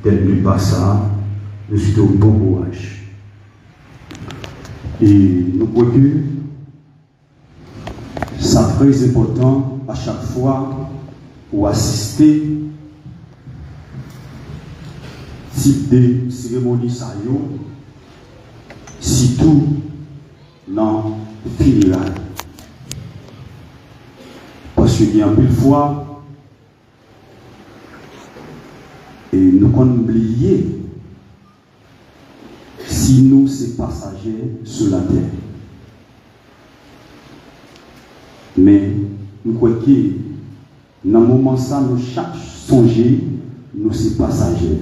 tel ne pas ça, nous sommes au bon courage. Et nous croyons que c'est très important à chaque fois pour assister type de cérémonie ça surtout dans le funérailles. Parce qu'il y a un peu de fois et nous avons oublié si nous sommes passagers sur la terre. Mais nous croyons que dans le moment ça, nous chaque songer, nous sommes passagers.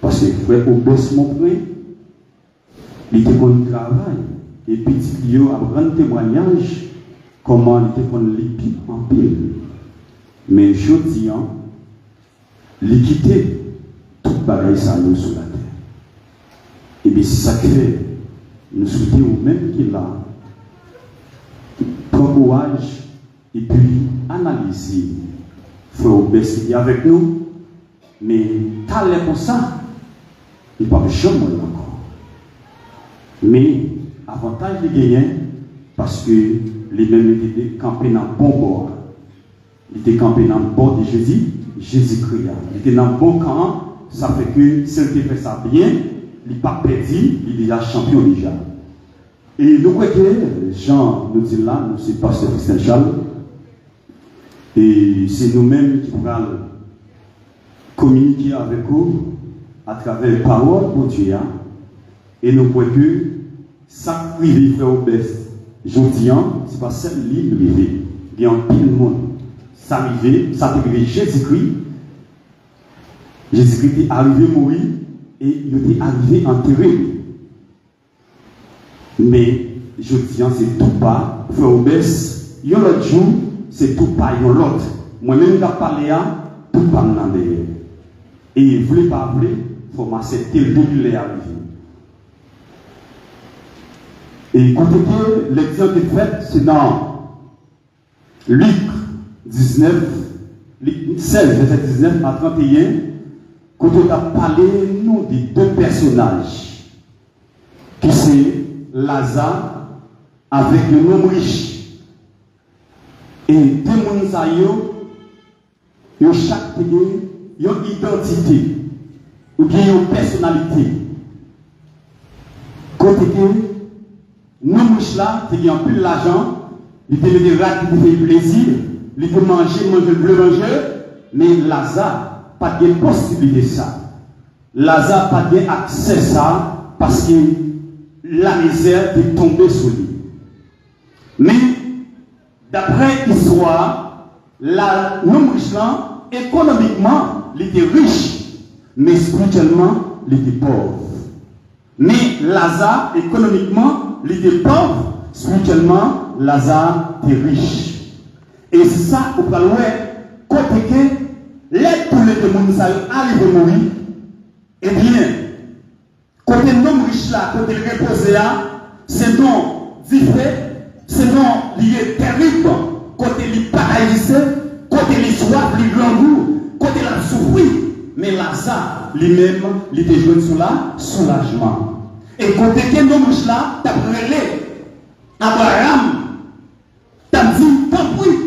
Parce que frère Obès mon frère, il était qu'on travail et petit Lio a un grand témoignage comment il était qu'on l'épi en pile. Mais je dis, il quittait tout pareil ça nous sur la terre. Et bien c'est ça que fait, nous souhaitons au même qu'il a prendre courage et puis analyser frère Obès qui est avec nous, mais t'as l'air pour ça. Il ne peut pas jamais encore. Mais avantage de gagner parce que les mêmes étaient campés dans le bon bord. Ils étaient campés dans le bord de Jésus-Christ. Ils étaient dans le bon camp. Ça fait que si on fait ça bien, il n'est pas perdu, il est déjà champion déjà. Et nous croyons que Jean nous dit là, nous sommes pasteur Christian Charles. Et c'est nous-mêmes qui pourrons communiquer avec vous à travers les paroles pour Dieu. Et nous croyons que ça privé frère Obès, je dis, c'est pas seul livre privé. Il y a un pile monde. Ça arrivé Jésus-Christ. Jésus-Christ est arrivé à mourir et il est arrivé enterré. Mais je dis, c'est tout pas. Frère Obès, il y a l'autre jour, c'est tout pas, il y a l'autre. Moi-même, je parlé à tout pas dans derrière. Et il ne voulait pas appeler. Il faut m'accepter le début de l'arrivée. Et écoutez que l'exemple est fait, c'est dans Luc 19, Luc 16, verset 19 à 31, quand on a parlé nous des deux personnages, qui c'est Lazare avec le homme riche. Et deux personnes, ils ont chaque une identité. Ou bien une personnalité. Côté que nous riches là, qui ont plus l'argent, ils peuvent des rats qui font plaisir, ils peuvent manger le manger, mais Lazare, pas de possibilité de ça. Lazare pas de accès à ça parce que la misère est tombée sur lui. Mais d'après l'histoire, l'homme riche là, économiquement, il était riche. Mais spirituellement, il était pauvre. Mais Lazare, économiquement, il était pauvre. Spirituellement, Lazare était riche. Et c'est ça, au parler, côté que l'aide pour les démons arrivent à mourir, eh bien, côté l'homme riche là, côté le reposé là, c'est non différent, c'est non lié terrible, côté les paralysés, côté les soifs, les grands goûts, côté la souffrir. Mais Lazare, lui-même, il était joué sous la soulagement. Et côté que l'homme riche là, t'as brûlé Abraham, t'as dit, tant pis,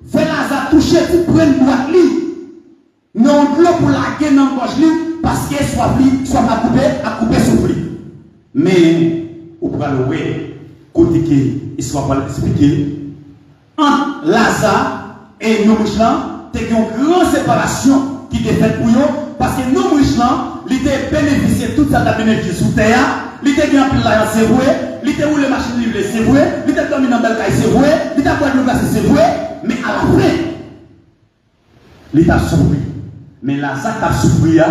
fais Lazare toucher, tu prends une boîte li. Non, de l'eau pour la gueule dans la li, parce qu'elle soit à couper souffrir. Mais, au bras le côté qu'il soit pas expliqué, entre Lazare et l'homme riche là, t'as une grande séparation qui était faite pour eux, parce que nos riches là, ils étaient bénéficiés de tout ça de bénéfice sous terre, ils étaient bien pris là, c'est vrai, ils étaient où les machines livrées, c'est vrai, ils étaient dormi dans belle caille, c'est vrai, ils étaient quoi de glace, c'est vrai, mais à la fin, l'État souffrit. Mais là, ça qu'a souffert,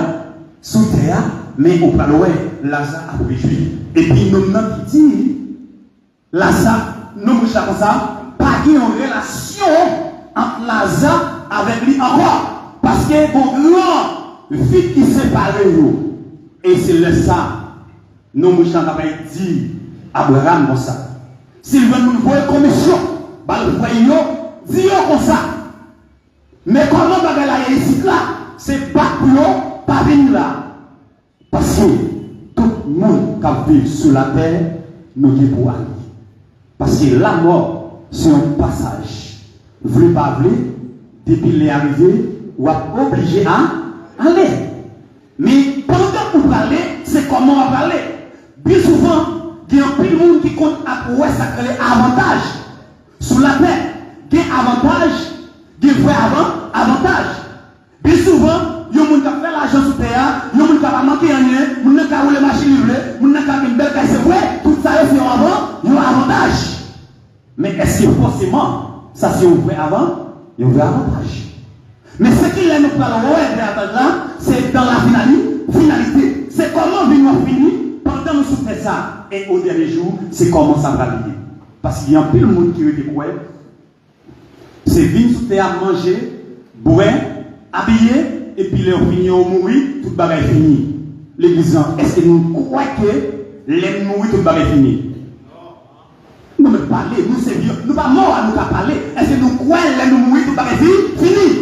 sous terre, mais au palais, Lazare a réjoui. Et puis, nous avons dit, Lazare, nous avons comme ça, pas qu'il y ait une relation entre Lazare avec lui encore. Parce que, bon, vite qui sépare nous. Et c'est le ça, nous avons dit, Abraham comme ça. S'il veut nous voir commission, dis comme ça. Mais comment va la ici là? C'est pas pour pas venir là. Parce que tout le monde qui vit sur la terre, nous dit pour aller. Parce que la mort, c'est un passage. Vous ne voulez pas aller, depuis qu'il est arrivé, ou obligé à aller. Mais pendant que vous parlez, c'est comment on va parler. Bien souvent, il y a un peu de monde qui compte à ouais, ça crée avantage. Sur la terre, il y a avantage, il y a avantage. Bien souvent, il y a des gens qui fait l'argent sur terre, il y a des gens qui ont manqué rien, il y a des gens qui ont les machines livrées, il y a des gens qui ont une belle caisse. C'est vrai, tout ça, c'est avant, il y a un avantage. Mais est-ce que forcément, ça c'est un vrai avant, il y a un vrai avantage. Mais ce qu'il est nous parlons, là, c'est dans la finalité. C'est comment nous finir pendant que nous soutenons ça. Et au dernier jour, c'est comment ça va lier. Parce qu'il y a un peu de monde qui veut dire quoi? C'est venir sous terre manger, boire, habiller, et puis leur finir au mourir, tout le bagage est fini. L'église, est-ce que nous croyons que les mourir, tout le bagage est fini? Nous ne parler, nous c'est vieux, nous ne pas morts à nous parler. Est-ce que nous croyons que les mourir, tout le bagage est fini?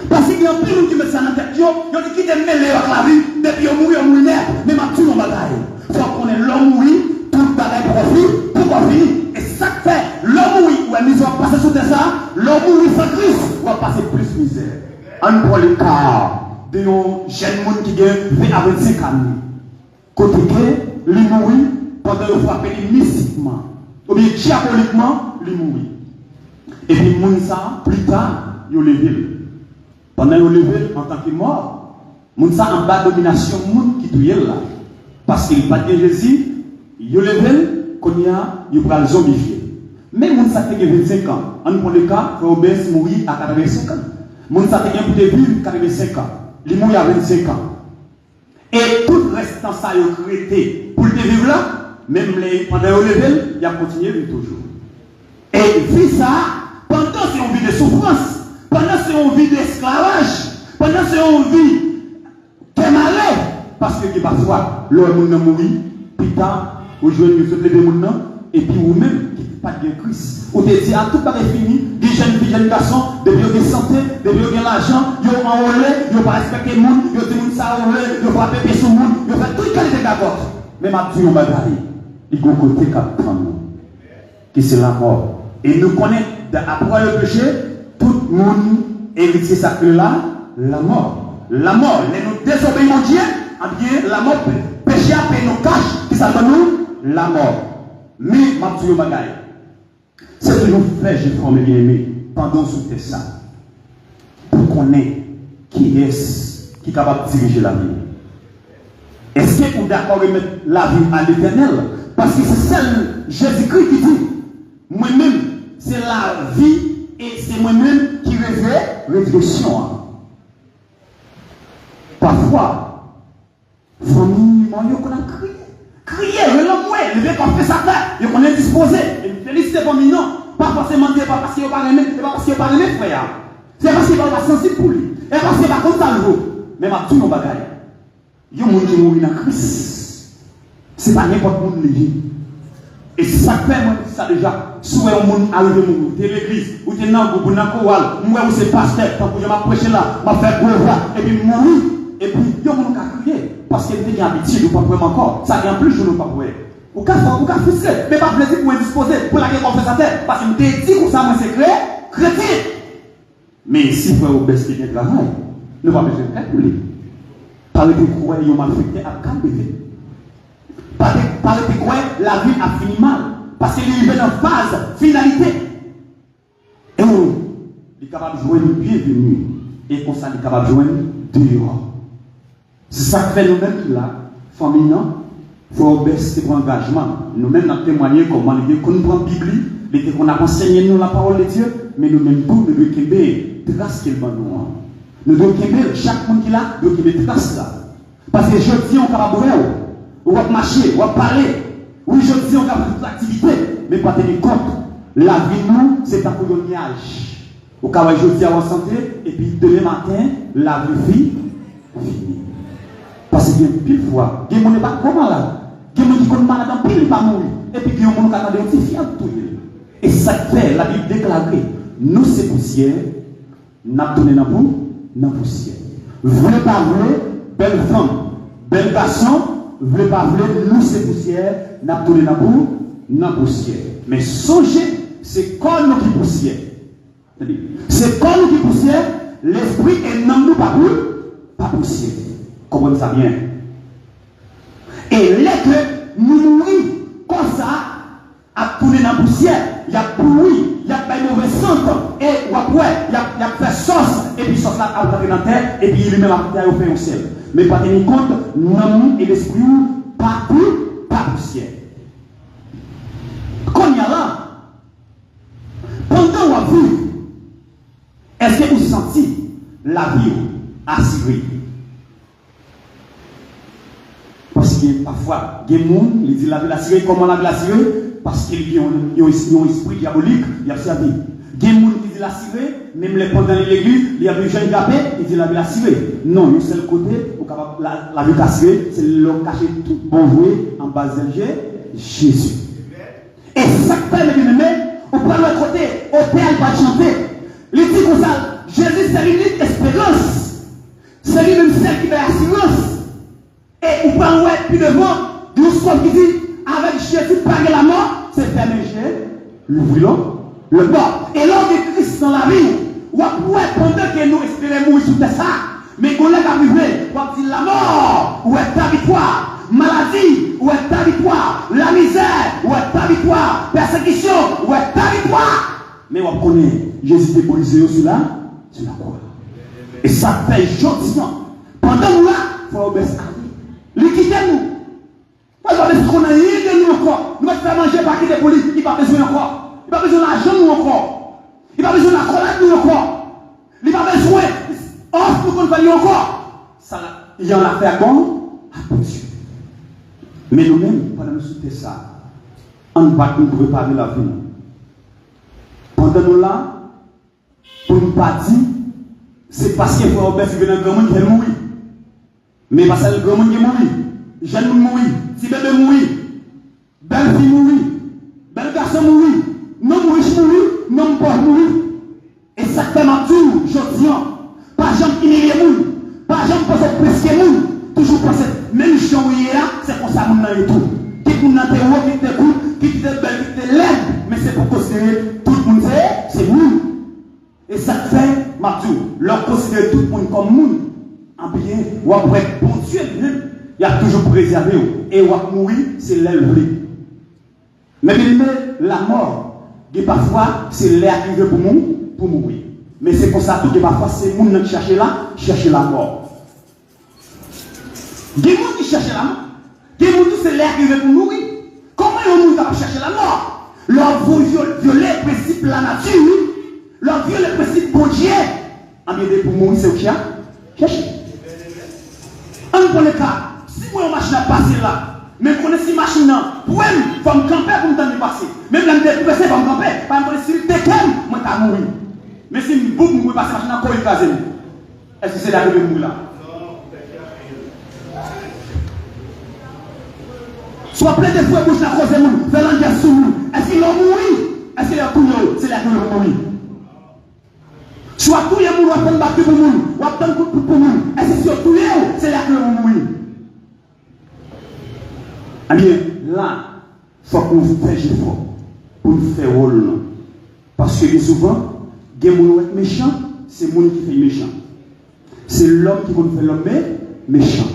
Parce qu'il y a un peu de gens qui mettent ça dans la tête, ils ont dit qu'ils aiment mêler avec la vie, depuis qu'ils mourent, ils mourent, mais ma tout le bagaille. Il faut qu'on ait l'homme mourir, tout le bagaille pour finir. Et ça fait, l'homme mourir, où ils ont passé sous ça, l'homme mourir sans Christ, on va passer plus misère. On prend le cas de nos jeunes gens qui viennent à 25 ans. Côté que, ils mourent pendant qu'ils frappent mystiquement, ou bien diaboliquement, ils mourent. Et puis, les gens, plus tard, ils ont levé. Pendant qu'ils levé en tant que mort, les gens en bas de domination, les gens qui touillent là. Parce qu'ils n'ont pas de Jésus, ils ont levé, ils vont zombifier. Mais les gens qui ont 25 ans, on prend le cas, Robert mourir à 85 ans. Les gens qui ont vivre à 85 ans, ils mourent à 25 ans. Et tout le reste dans ça, ils ont créé pour le vivre là, même pendant qu'ils ont levé, ils ont continué à vivre toujours. Et vu ça, pendant qu'ils ont vu de souffrance, pendant que on vit d'esclavage, pendant que on vit de malheur, parce que parfois, l'homme mourit, puis tard, aujourd'hui, vous êtes des gens, et puis vous-même, qui n'êtes pas de Christ. Vous te dites, tout est fini, des jeunes filles, jeunes garçons, des biens de santé, des biens de l'argent, ils ont enrôlé, ils n'ont pas respecté le monde, ils ont dit ça enrôlé, ils n'ont pas pépé sur le monde, ils ont fait toute qualité d'abord. Mais ma Dieu, on va dire, il y a un côté qui qui c'est la mort. Et nous connaissons, après le péché, tout le monde héritier sacré là, la mort. La mort, les nous désobéissons Dieu, bien la mort, péché à payer nos caches, qui s'appelle nous, la mort. Mais, ma Dieu, bagaille, c'est que nous faisons, j'ai formé bien aimé, pendant ce ça, pour qu'on ait qui est capable de diriger la vie. Est-ce que vous êtes d'accord de mettre la vie à l'éternel? Parce que c'est celle Jésus-Christ qui dit, moi-même, c'est la vie et c'est moi-même qui révèle résurrection. Parfois, famille, on a crié. Crier, le lever comme fait sa tête, on est disposé. Et féliciter pour lui, non. Pas forcément, c'est pas parce qu'il n'a pas aimé, c'est pas parce qu'il n'a pas aimé, frère. C'est parce qu'il n'est pas sensible pour lui. Et parce qu'il n'est pas comme ça le jour. Mais ma tout nos bagailles. Il y a des gens qui mourent dans Christ. Ce n'est pas n'importe où de vie. Et ça fait, moi, ça déjà. Souvent, un monde arrive à mourir. Tu es l'église, ou tu es dans le groupe, moi, ou c'est pasteur, quand je m'ai prêché là, je vais faire gros et puis mourir. Et puis, il y a des gens qui ont crié. Parce qu'il y a une habitude, ou pas pour encore. Ça vient plus, je ne pas pour ou qu'à frustrer, mais pas plaisir pour disposer, pour la guerre confesse à terre. Parce que je me dis que ça, moi, c'est chrétien. Mais si vous avez au baisse qui vient de travail, ne pas besoin de calculer. Parlez de quoi ils ont mal affecté à calculer. Parlez de quoi la vie a fini mal. Parce qu'il est dans une phase finalité. Et on est capable de jouer une bienvenue. Et on est capable de jouer dehors. C'est ça que fait nous-mêmes là, famille, non? Il faut baisser pour engagement. Nous-mêmes, nous témoigner comment nous prend la Bible, qu'on a enseigné nous la parole de Dieu, mais nous-mêmes, nous devons trace qu'il va nous. Nous devons quitter chaque monde qui là, nous devons quitter trace là. Parce que je dis, on est capable de on va marcher, on va parler. Oui, je dis, on est capable de toute activité, mais pas tenir compte. La vie, nous, c'est un coloniage. Au cas où je dis à la santé, et puis demain matin, la vie finie. Parce que pile fois, il y a des gens qui ne sont pas comment là. Il y a des gens qui sont malades, pile pas mourir. Et puis il y a des gens qui attendent un petit fiable tout. Et ça fait, la Bible déclare, nous c'est poussière, nous avons donné dans la poussière. Vrai pas vrai, belle femme, bel garçon, vrai pas vrai, nous c'est poussière, nous avons donné dans la poussière. Mais songez, c'est comme nous qui poussière. C'est comme nous qui poussière, l'esprit est dans nous pas poussière. Comprenez ça bien. Et là que nous mourons comme ça, à tourner dans la poussière, il y a bruit, il y a pas mauvais sang, et après, il y a fait sauce, et puis sauce là, à dans la terre, et puis il met la terre au fait au ciel. Mais pas tenir compte, nous et l'esprit, pas poussière. Quand il y a là, pendant la vie, est-ce que vous sentez la vie assurée? Parce que parfois, il y a des gens qui disent la vie assurée, comment la vie assurée? Parce qu'ils ont un esprit diabolique, il y a servi. Il y a des gens qui disent l'assurée, même les pendant l'église, il y a des gens qui ils disent la vie assurée. Non, le seul côté, la vie assurée, c'est l'homme caché tout bon voué en bas de Jésus. Et chaque père, mes bien-aimés, on prend l'autre côté, au père, il va chanter. Il dit comme ça, Jésus, c'est l'unique espérance. C'est lui-même celle qui fait assurance. Et on prend ouais, puis devant, nous sommes qui dit, avec Jésus, paguer la mort, c'est fermer l'ouvrir le bord. Et l'homme de Christ dans la vie, ou après, pendant que nous espérons mourir sur ça, mais qu'on est arrivé, on dit la mort, où est ta victoire? Maladie, où est ta victoire? La misère, où est ta victoire? Persécution, où est ta victoire? Mais on connaît, Jésus débolisé sur la croix. Et ça fait gentiment. Pendant nous là, il faut obéir. Liquidez-nous. Parce qu'on a rien de nous encore. Nous allons faire manger par qui des polices. Il n'a pas besoin encore. Il n'a pas besoin d'argent nous encore. Il n'a pas besoin de la colère nous encore. Il n'a pas besoin d'offre nous qu'on va lui encore. Ça, il y en a fait bon à Dieu. Mais nous-mêmes, pendant nous soutenir ça, on va nous préparer la vie. Pendant nous là, pour nous partir, c'est parce qu'il faut obéir dans le grand monde qui est mourir. Mais parce que le grand monde qui est mourir, jeune monde mourir, si bébé mourir, belle fille mourir, bel garçon mourir, non riche mourir, non pauvre mourir. Et ça fait ma tour, je dis, pas jamais humilier mourir, pas jamais penser presque mourir, toujours penser, même si on est là, c'est pour ça que nous avons tout. Qui nous avons des qui te coûtent, qui te belle, qui te l'aide, mais c'est pour considérer tout le monde, c'est nous. Et ça fait ma tour, leur considérer tout le monde comme nous. En bien, ou après, bon Dieu, il y a toujours préservé. Et ou après mourir, c'est l'élevé. Mais la mort, parfois, c'est l'air qui veut pour mourir. Mais c'est pour ça que parfois, c'est le monde qui cherche la mort. Il y a des gens qui cherchent la mort. Il y a des gens qui c'est l'air qui veut pour mourir. Comment ils vont chercher la mort? Leur violer le principe de la nature, leur violer le principe de Dieu. En bien, pour mourir, c'est au chien. Cherchez. Un pour le cas, si moi, une machine a passé là, mais qu'on est si machine, pour elle, il faut me camper pour me donner passer. Même là, je vais me camper, pas me si je t'aime, moi, je vais mourir. Mais si je vais mourir, passer machine, quoi, il va se est-ce que c'est là que je vais mourir là? Soit plein de fois, bouche la cause de nous, fais l'enguerre sous nous. Est-ce qu'ils vont mourir? Est-ce qu'ils vont mourir? C'est là que je vais mourir. Soit tous les gens qui ont battu pour nous, ou attendent pour nous. Est-ce que c'est tous les gens, c'est là que nous vont mourir? Eh bien, là, il faut qu'on fasse effort pour nous faire rôle. Parce que souvent, les gens qui sont méchants, c'est les gens qui font méchant. C'est l'homme qui va faire l'homme méchant.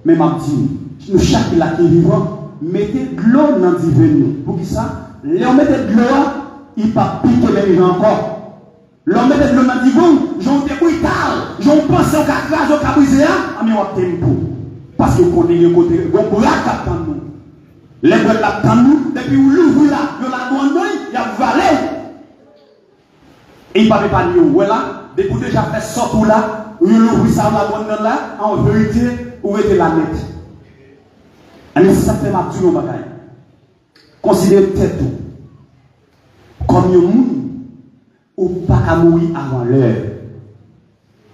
Mais ma dit, nous, chaque là qui est vivant, mettez de l'eau dans le divin. Pour qui ça? L'homme met de l'eau, il ne va pas piquer les gens encore. L'homme met de l'eau dans le divin, j'en ai des j'en pense au cacrage, au cabrisé, mais on t'aime pour. Parce que vous connaissez le côté, on braque à nous. Les gens l'attendent nous, depuis où l'ouvre là, il y a la douane, il y a valé. Et il ne peut pas dire, voilà, depuis déjà fait sortir là, ou il ouvre ça la bonne là, en vérité, où était la net. Et ça fait ma dure bagaille. Considérez tête comme un monde ou pas à mourir avant l'heure.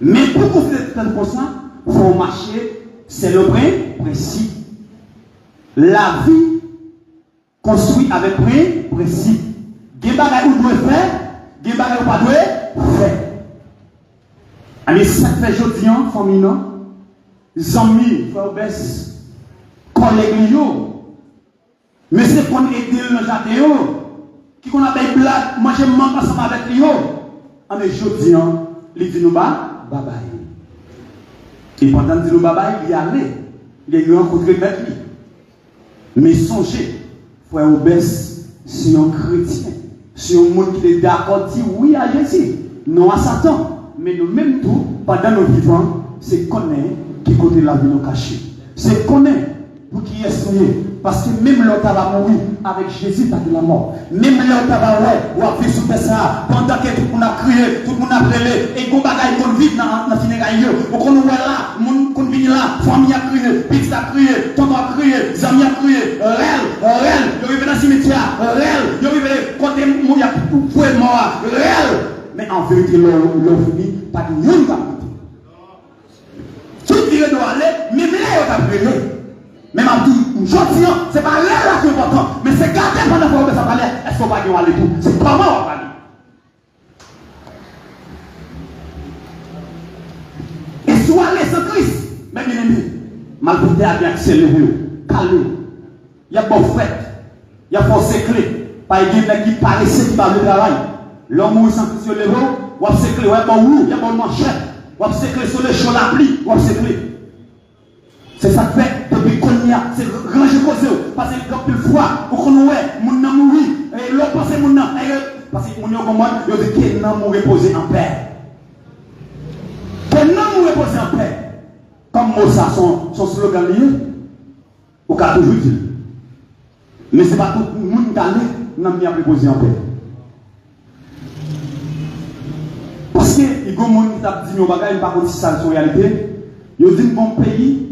Mais pour considérer tête comme ça, il faut marcher, c'est le principe. La vie construite avec principe. Il y a des choses que vous devez faire, il y a des choses que vous ne devez pas faire. Et ça fait aujourd'hui, famille, les amis, frères, baisse, collègues, mais c'est qu'on aide le jardin, qui qu'on appelle blague, manger manque ensemble avec lui. Mais aujourd'hui, il dit nous bye bye. Et pendant qu'il dit nous bye bye, il y allait, il y a eu rencontré avec lui. Mais songez, frère Obès, si un chrétien, si un monde qui est d'accord, dit oui à Jésus, non à Satan. Mais nous-mêmes tout, pendant nos vivants, c'est qu'on est qui côté la vie nous cachée. C'est qu'on est pour qui est soigné. Parce que même l'autre va mourir avec Jésus, t'as de la mort. Même l'autre va ou à vivre sous ça. Pendant que tout le monde a crié, tout le monde a pleuré, et qu'on bagaille qu'on vit dans la funéraille. Ou qu'on voit là, qu'on vient là, famille a crié, pix a crié, tonton a crié, zami a crié, réel, il arrive dans le cimetière, réel, il arrive quand il y a tout fouet mort, réel. Mais en vérité, l'homme fini, pas de monde va mourir. Tout le doit aller, même là, il va brûler. Même en tout, aujourd'hui, ce n'est pas là qui est important, mais c'est garder pendant que ça parle, est-ce qu'on va aller tout? C'est comment on va parler. Et soit aller sans Christ, mais bien aimé, malgré a bien accéléré, calme. Il y a bon frère, il y a bon secret, pas de gens qui paraissent qui parlent de travail. L'homme mourit sans Christ sur le héros, ou a secret, il y a bon roux, il y a bon manchette, ou a secret sur le chaud la pluie, ou a secret. C'est ça que fait, depuis qu'on y a, c'est ranger cause, parce que quand il froid, ou qu'on ouais, mon nom mourit, et l'autre pense mon nom, parce que mon nom commande, il dit qu'il n'a pas reposé en paix. Qu'il n'a pas reposé en paix. Comme Moussa, son slogan lié, au cas toujours dit. Mais ce n'est pas tout le monde qui n'a pas reposé en paix. Parce que il y a des gens qui ont dit, il n'y a pas de ça en réalité, il y a dit, bon pays,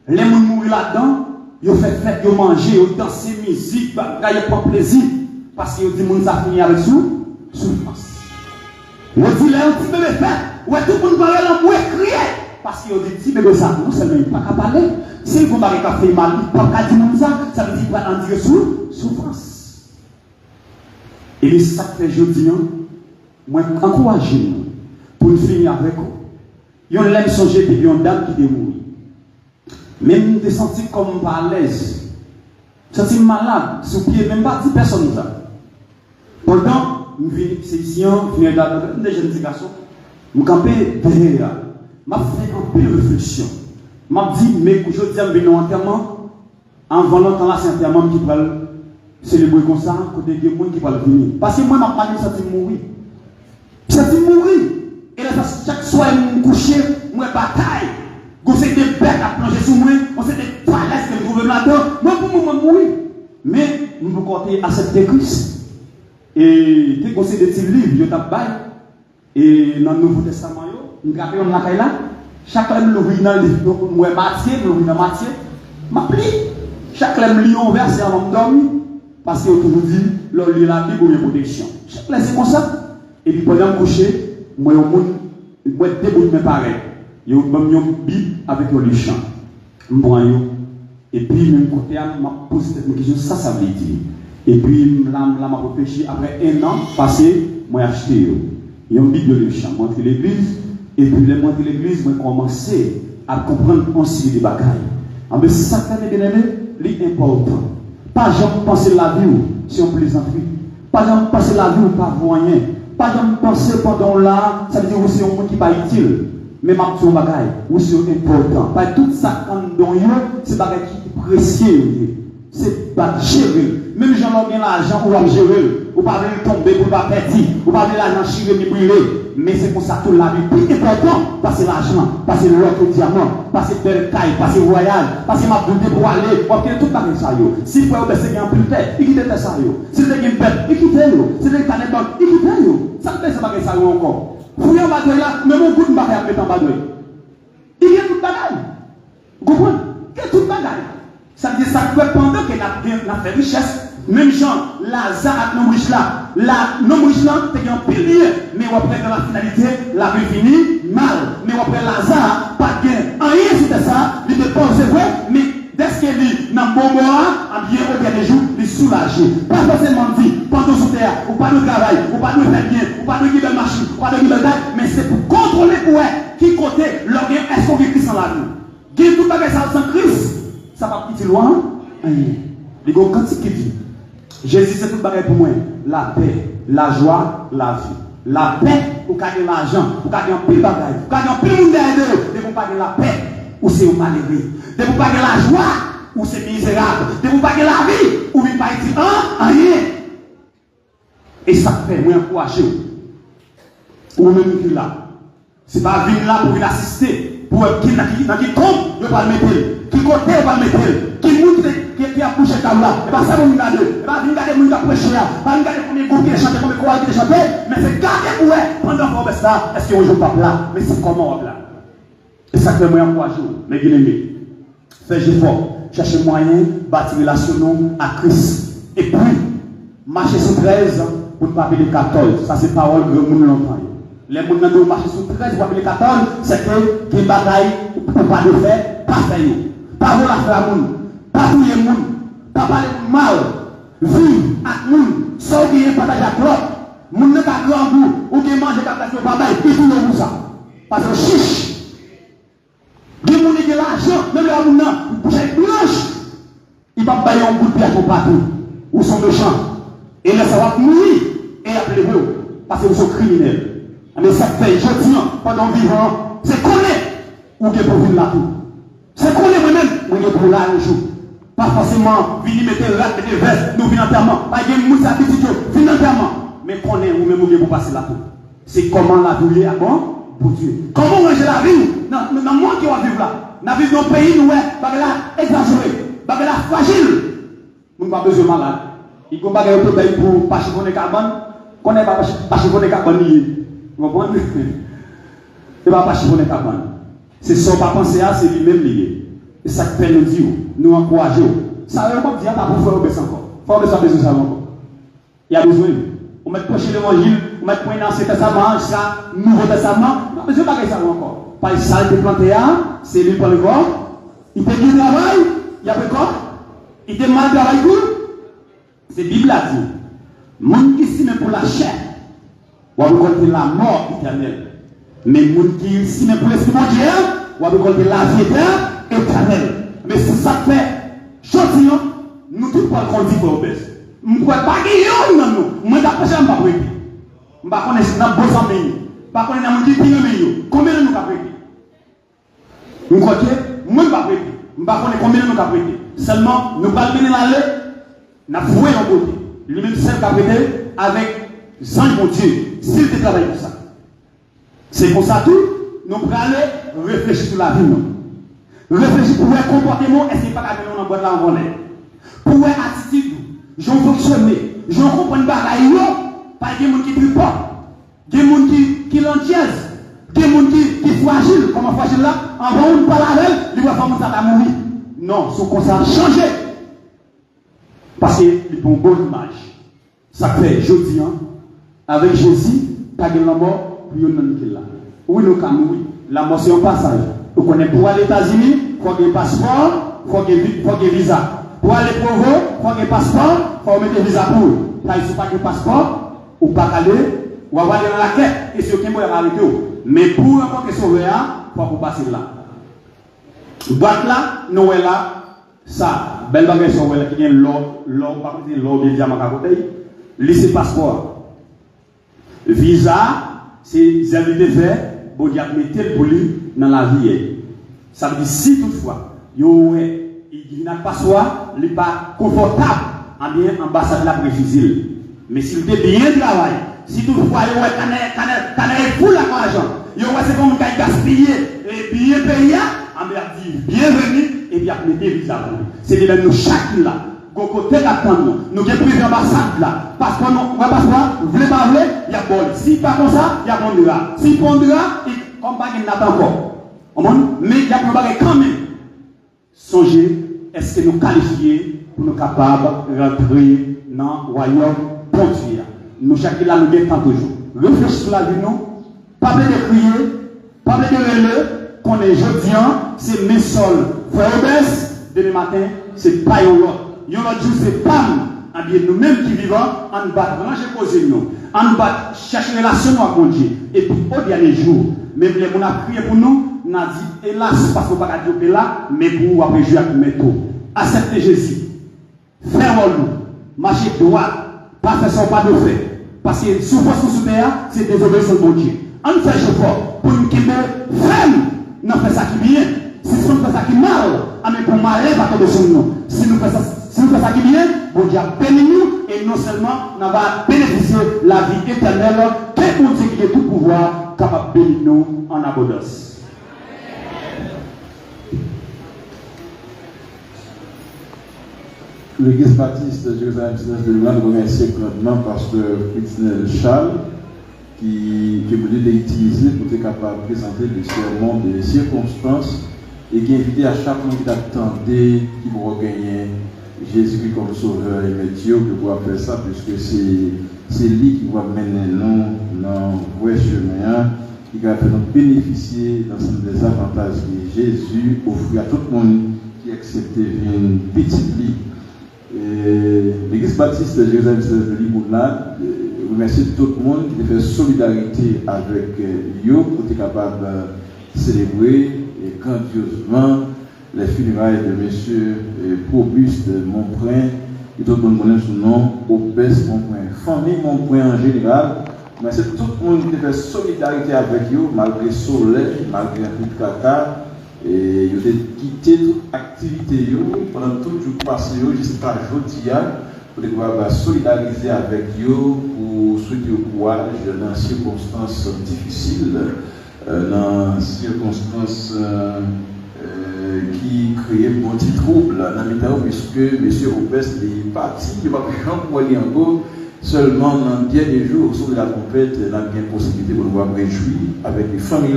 les gens mourir là-dedans, ils ont fait fête, ils ont mangé, ils ont dansé, musique, ils ont pris plaisir. Parce qu'ils ont dit que ça finit avec souffrance. Ils ont dit, les petits bébés fait, ouais, tout le monde parle là, moi, crier. Parce qu'ils ont dit, petit bébé, ça, non seulement il ne peut pas parler. S'ils vont parler café mal, ils ne peuvent pas dire ça, ça veut dire qu'il va en dire souffrance. Et les sacs que je dis, moi, encouragez-nous pour finir avec eux. Ils ont l'aime songer de une dame qui est morte. Même de sentir comme pas à l'aise, sentir malade, sous pied, même pas 10 personnes. Pendant, c'est ici, je viens de jeunes garçons, je suis campé derrière, je fait un peu de réflexion. Je me dit, mais je dis, je vais en enterrement, en longtemps là, c'est un enterrement qui va célébrer comme ça, côté des gens qui vont venir. Parce que moi, je m'ai dit, c'est mourir. C'est mourir. Et là, chaque soir, je me couche, je me bataille. On s'est des bêtes à plonger sur moi, on s'est des falaises que je trouve là-dedans. Moi, pour moi, mourir. Mais, nous pouvons compter à cette Christ. Et dès qu'on sait des petits livres, je tape bail. Et dans le Nouveau Testament, nous avons la caille là. Chaque fois que nous lisons dans le livre, nous avons matière, nous lisons dans matière. Je plie. Chaque fois que nous lisons un verset avant de dormir. Parce que toujours dit, l'on lit la Bible ou une protection. Chaque fois c'est comme ça. Et puis pendant me coucher, moi, je débouche mes pareils. Je vais une Bible avec un livre. Et puis, même côté, je me pose cette question, ça veut dire. Et puis, là, je me réfléchi, après un an passé, je l'ai acheté. Il y a une Bible de livre. Je montre l'église. Et puis, je montre l'église, je commence à comprendre un série de bagailles. Mais ça, c'est bien aimé, c'est important. Pas jamais penser la vie si on plaisanterie. Pas jamais penser la vie ou pas moyen. Pas jamais penser pendant là, ça veut dire aussi un monde qui n'est pas utile. Mais ma petite bagaille, aussi important. Pas tout ça quand on c'est bagaille qui est précieux. C'est pas gérer. Même j'en ai bien l'argent ou à gérer. ou pas tomber pour pas perdre, ou pas l'argent chirer ni brûler. Mais c'est pour ça que la vie plus important, passer l'argent, passer l'autre diamant, passer belle taille, passer voyage, passer ma boule pour aller, pour que tout pareil ça yo. Si vous pouvez baisser un peu de terre, il quitte ça yo. Si vous avez une bête, il quitte yo. Si vous avez une canette, il quitte yo. Ça ne fait pas ça yo encore. Fouillez en bas de là, même mon goût de barrière à mettre en bas de là. Il y a tout bagaille. Vous comprenez? Il y a tout bagaille. Ça veut dire ça que pendant qu'il a fait richesse, même gens, Lazare avec nos riches là, nos riches là, c'est un pilier, mais après dans la finalité, la vie finit mal. Mais après Lazare, pas de gain. Rien c'était ça, il dépense, c'est vrai, mais dès qu'il est dans le bon mois, bien au dernier jour, il est soulagé. Pas forcément dit, pendant sous terre, ou pas de travail, ou pas de faire bien, ou pas de guider de machine, ou pas de guider de taille, mais c'est pour contrôler pour elle, qui côté, leur gain, est-ce qu'on vit Christ en la vie? Gain tout bagage sans Christ, ça va petit loin, les gars, quand il dit, Jésus c'est tout bagage pour moi, la paix, la joie, la vie. La paix, ou gagner l'argent, ou gagner un pile bagage, ou gagner un pile monde derrière eux, de vous pas la paix, ou c'est au malheureux, de vous pas la joie, ou c'est misérable, de vous pas la vie, ou vous pas dire rien. Et ça fait, moi encourager, ou même qui là, c'est pas venir là pour venir assister, pour qui tombe, ne pas le mettre, qui côté, ne pas le mettre, qui monte, qui a poussé comme là, et pas ça, vous regardez, et pas venir regarder, vous prêcher, pas regarder combien de groupes qui chantent, combien de chorales qui chantent, mais c'est garder pour eux, pendant qu'on fait ça, est-ce qu'on joue pas là, mais c'est comment on là. Et ça fait moi encourager, mais bien aimé, faites effort, cherchez moyen, bâtir relation à Christ, et puis, marcher sur 13 pour ne pas appeler 14, ça c'est parole que le monde l'entend. Les gens qui ont marché sur 13 pour appeler 14, c'est que les bagailles, pour pas le faire, pas faire. Pas voler la faire à monde, pas fouiller le monde, pas parler mal, vivre avec le monde, sans oublier partager avec l'autre. Les gens qui ont grand goût, ou qui mangent des captations par bail, ils font pour ça. Parce que chiche, les gens qui ont l'argent, même les gens qui ont bouche blanche, ils ne vont pas bailler un bout de pierre pour partout, ou sont méchants. Et là, ça va mourir et appeler-vous, parce que vous sont criminels. Mais ça fait, je dis, pendant vivant, c'est connaître ou bien pour vous là tout. C'est connaître moi-même, ou bien pour là un jour. Pas forcément venir mettre le rat et des vestes, nous venons enterrement. Pas de mousse à petit jour, venons enterrement. Mais connaître ou même ou bien pour passer là tout. C'est comment la vie est à bon pour Dieu. Comment ranger la vie dans le monde qui va vivre là. Dans le pays, nous, là exagéré, là fragile. Nous n'avons pas besoin de malade. Il faut pas de pour pas chiffonner carbone. Qu'on n'est pas chiffonner carbone. Vous comprenez? Il ne va pas chiffonner carbone. C'est ça, pas penser à, c'est lui-même lié. Et ça fait nous dire, nous encourager. Ça veut pas dire, pour faire obéir encore. Il faut obéir besoin de ça encore. Il y a besoin. On met proche l'évangile, on met point dans cet testament, ça, nouveau testament. Non, mais je ne vais pas ça encore. Pas ça, il est planté là, c'est lui pour le corps. Il fait du travail, il y a le corps. Il fait mal travail pour. C'est Bible a dit. Monde qui s'y met pour la chair, on va récolter la mort éternelle. Mais monde qui s'y met pour l'esprit de Dieu, on va récolter la vie éternelle. Mais c'est ça que fait. Chantillon, nous tous pas qu'on dit pour obéir. Nous ne pouvons pas gagner dans nous. Moi, d'après ça, je ne vais pas prêter. Je ne vais pas connaître dans beaux amis. Je ne vais pas connaître dans mon petit pays. Combien de nous avons prêté? Nous croyons que moi, je ne vais pas prêter. Je ne vais pas connaître combien de nous avons prêté. Seulement, nous ne pouvons pas venir là, nous avons voué en côté. Lui-même, seul qui a prêté avec Jean mon Dieu, s'il te travaille pour ça. C'est pour ça tout, nous pouvons aller réfléchir sur la vie. Réfléchir pour le comportement, est-ce qu'il n'y a pas qu'à venir dans la boîte là en volet? Pour l'attitude, je fonctionne, je comprends une bagaille, pas des gens qui tripotent, des gens qui l'entièsent, des gens qui sont fragiles, comment fragile là, avant on ne parle avec elle, il va faire ça mourir. Non, son constat a changé. Parce qu'il faut une bonne image. Ça fait, je dis, avec Jésus, pas de la mort, puis on n'a là. Oui, nous sommes oui. La mort, c'est un passage. Vous connaissez pour aller aux États-Unis, il faut qu'il y ait un passeport, il faut qu'il y ait un visa. Pour aller pour vous, il faut qu'il y ait un passeport, il faut mettre un visa pour vous. Quand il n'y a pas de passeport, ou pas aller, ou aller dans la quête, et ce qui est avec vous. Mais pour un peu sauver, il faut passer là. Boîte là, nous est là. Ça, belle bagage sur elle qui vient l'or, des diamants à côté. Lycée passeport. Visa, c'est des invités faits, pour dire mettre pour lui dans la vie. Ça veut dire si toutefois, il n'a pas passeport, il n'est pas confortable, en bien ambassade la préfusile. Mais s'il te bien travaillé, si toutefois il y a fou l'argent, il y a c'est comme qu'il gaspillé et bien payé, on va dire bienvenue et bien mettez visa. C'est de nous chaque là. Côté d'attendre, nous avons pris l'ambassade là. Parce que nous, passeport, vous voulez pas voulez, il y a bon. Si pas comme ça, il y a pondera. Si pondera, comme pas qu'il n'attend encore. Mais il y a quand même. Songez, est-ce que nous qualifions pour nous capables de rentrer dans le royaume bon Dieu. Nous chacun là, nous mettons toujours. Réfléchissez sur la vie, nous. Pas de crier, pas de relais, qu'on est jeudi, c'est mes sols. Frère Obès, demain matin, c'est pas un autre. Il y a un autre jour, c'est pas nous. Nous-mêmes qui vivons, on nous bat, ranger causer nous. On nous bat, chercher une relation avec Dieu. Et puis, au dernier jour, même les gens ont prié pour nous, on a dit, hélas, parce qu'on ne peut pas dire là, mais pour vous, après, jouer avec métaux. Acceptez Jésus. Fermons-nous. Marchez droit. Pas faire son pas de fait. Parce que souffrance sous terre, c'est désobéissance de Dieu. On fait fort pour nous qui ferme. Nous faisons ça qui bien. Si nous faisons ça qui mal, mais pour malheur, pas tomber sur nous. Si nous faisons ça qui bien, bon Dieu bénit nous et non seulement nous allons bénéficier de la vie éternelle, que pour Dieu qui a tout pouvoir, capable de bénir nous en abondance. L'Église baptiste de Jérusalem de Luan remercie grandement Pasteur Fritznel Charles qui est venu l'utiliser pour être capable de présenter le sermon des circonstances et qui invité à chaque monde qui attendait qui va gagner Jésus-Christ comme sauveur et Dieu que pour faire ça puisque c'est lui qui va mener nous dans le vrai chemin qui va faire nous bénéficier d'ensemble des avantages que Jésus offre à tout le monde qui accepte une petite vie. L'Église baptiste de Jérusalem de Limouna remercie tout le monde qui a fait solidarité avec eux pour être capable de célébrer grandiosement les funérailles de M. Probuste Montprin, et tout le monde connaît son nom, Obès Montprin. Famille Montprin en général, merci tout le monde qui a fait solidarité avec eux malgré le soleil, malgré un peu de caca. Et ils ont quitté toute activité pendant tout le jour passé jusqu'à aujourd'hui pour pouvoir solidariser avec eux pour souhaiter au courage dans circonstances difficiles, dans circonstances qui créaient un petit trouble dans le temps puisque M. Obès est parti, il va pas aller encore. Seulement dans le dernier jour, sur la compète, il a bien possibilité de nous réjouir avec les familles.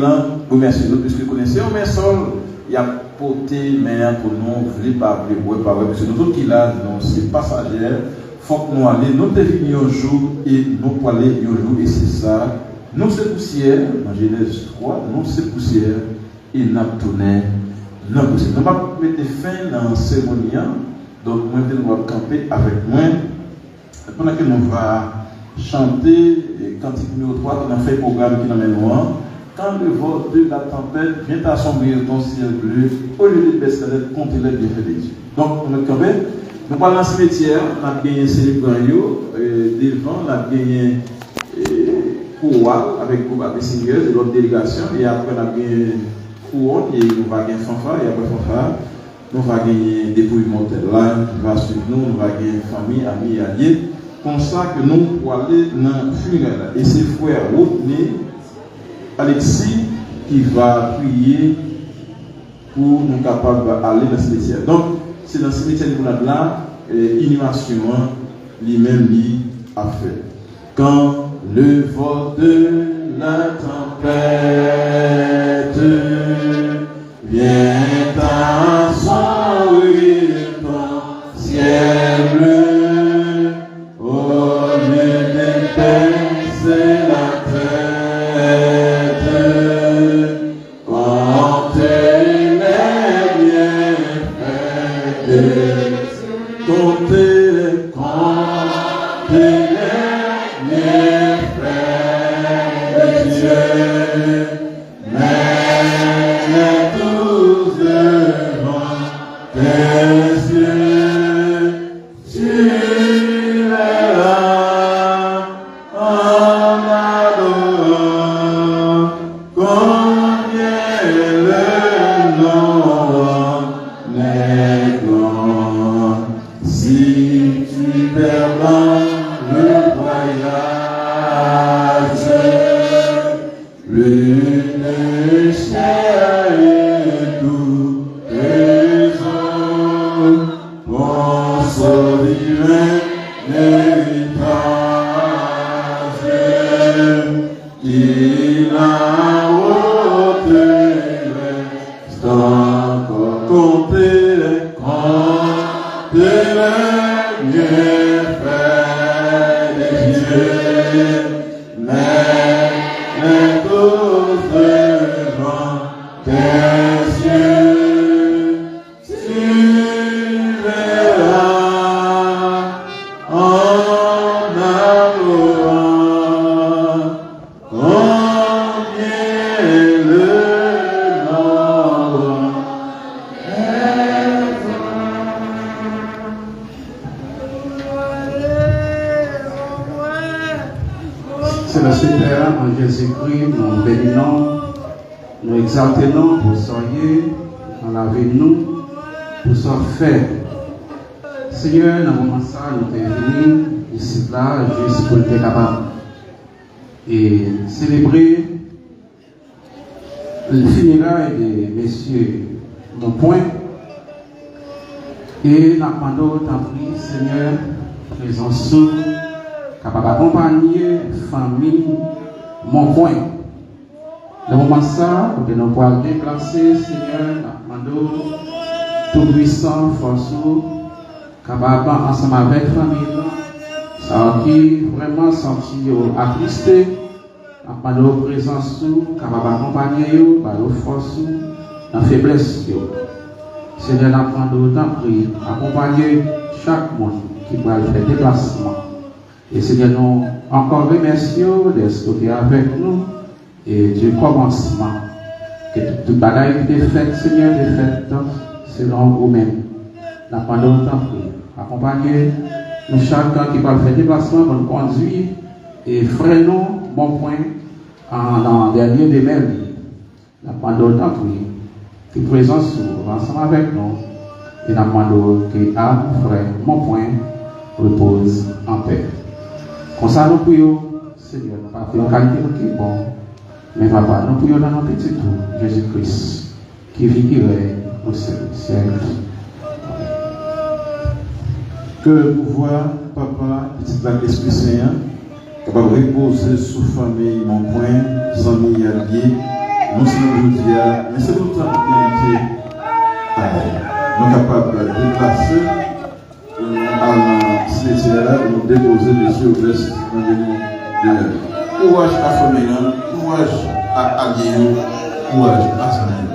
Remerciez-nous, puisque vous connaissez au Messol, il a porté main pour nous, vous voulez pas appeler, vous pas parce que nous autres qui là, c'est passager, il faut que nous allions, nous devons un jour et nous pour aller un jour, et c'est ça. Nous c'est poussière, dans Genèse 3, nous c'est poussière, et nous tourné dans poussière. Nous ne pouvons pas mettre fin dans la cérémonie, donc nous allons camper avec moi. Pendant que nous va chanter cantique numéro 3 qui a fait le programme qui nous loin, quand le vent de la tempête vient assombrir ton ciel bleu, au lieu de baisser la tête, comptez les bienfaits de Dieu. Donc, on va camper. Nous parlons dans ce cimetière, on a gagné célébrant, devant, on a gagné Kouwa avec groupe Abessigneux et l'autre délégation, et après on a gagné Kouon, et on va gagner Fanfare, et après Fanfare, nous va gagner dépouillement là qui va suivre nous, nous va gagner famille, amis, alliés. Comme ça que nous pour aller dans le funéraire. Et c'est frère Rodney Alexis qui va prier pour nous capables d'aller dans le cimetière. Donc, c'est dans le cimetière de là, inhumation, lui-même, lui a fait. Quand le vent de la tempête vient assombrir ton ciel bleu, c'est la tête, comptez les bienfaits de comptez les bienfaits de Dieu, mène tous devant tes cieux, tu verras. Si tu perds le Il a ôté compter les bienfaits de Dieu, mais tous devant tes cieux, tu verras en amourant combien le nombre C'est le Seigneur en Jésus-Christ, nous bénissons, nous exaltons pour soyez dans la vie de nous, pour ce fait. Seigneur, dans le moment ça, nous sommes venus ici là, juste pour être capable et célébrer le funérail de messieurs Mon Point. Et nous demandons, t'en prie, Seigneur, présence capable d'accompagner famille Mon Point. Dans le moment ça, nous devons pouvoir déplacer, Seigneur, nous tout puissant, force, capable ensemble avec famille, ça qui vraiment senti attristé, nous demandons présence, capable d'accompagner, par nos forces, dans la faiblesse. Seigneur, nous demandons, t'en prie, accompagner chaque monde qui va faire déplacement. Et Seigneur, nous encore remercions d'être avec nous et du commencement. Que toute bagaille qui est faite, Seigneur, est faite selon vous-même. Nous demandons autant pour accompagner nous chacun qui va faire déplacement pour nous conduire et freinons Mon Point dans les lieux des mêmes. Nous demandons autant pour que présence ensemble avec nous et nous demandons que âme, frère, Mon Point repose en paix. Comme ça, nous prions, Seigneur, nous pas en qualité qui est bon, mais papa, nous prions dans notre petit tour, Jésus-Christ, qui vit, qui règne au siècle. Que le pouvoir, papa, petit lac Esprit Saint, capable de reposer sous famille Mon Point, sans y allier, nous sommes dire, mais c'est notre réalité. Nous sommes capables de déplacer, à là, nous déposer les yeux au reste de courage à famille, courage à allier, courage à famille.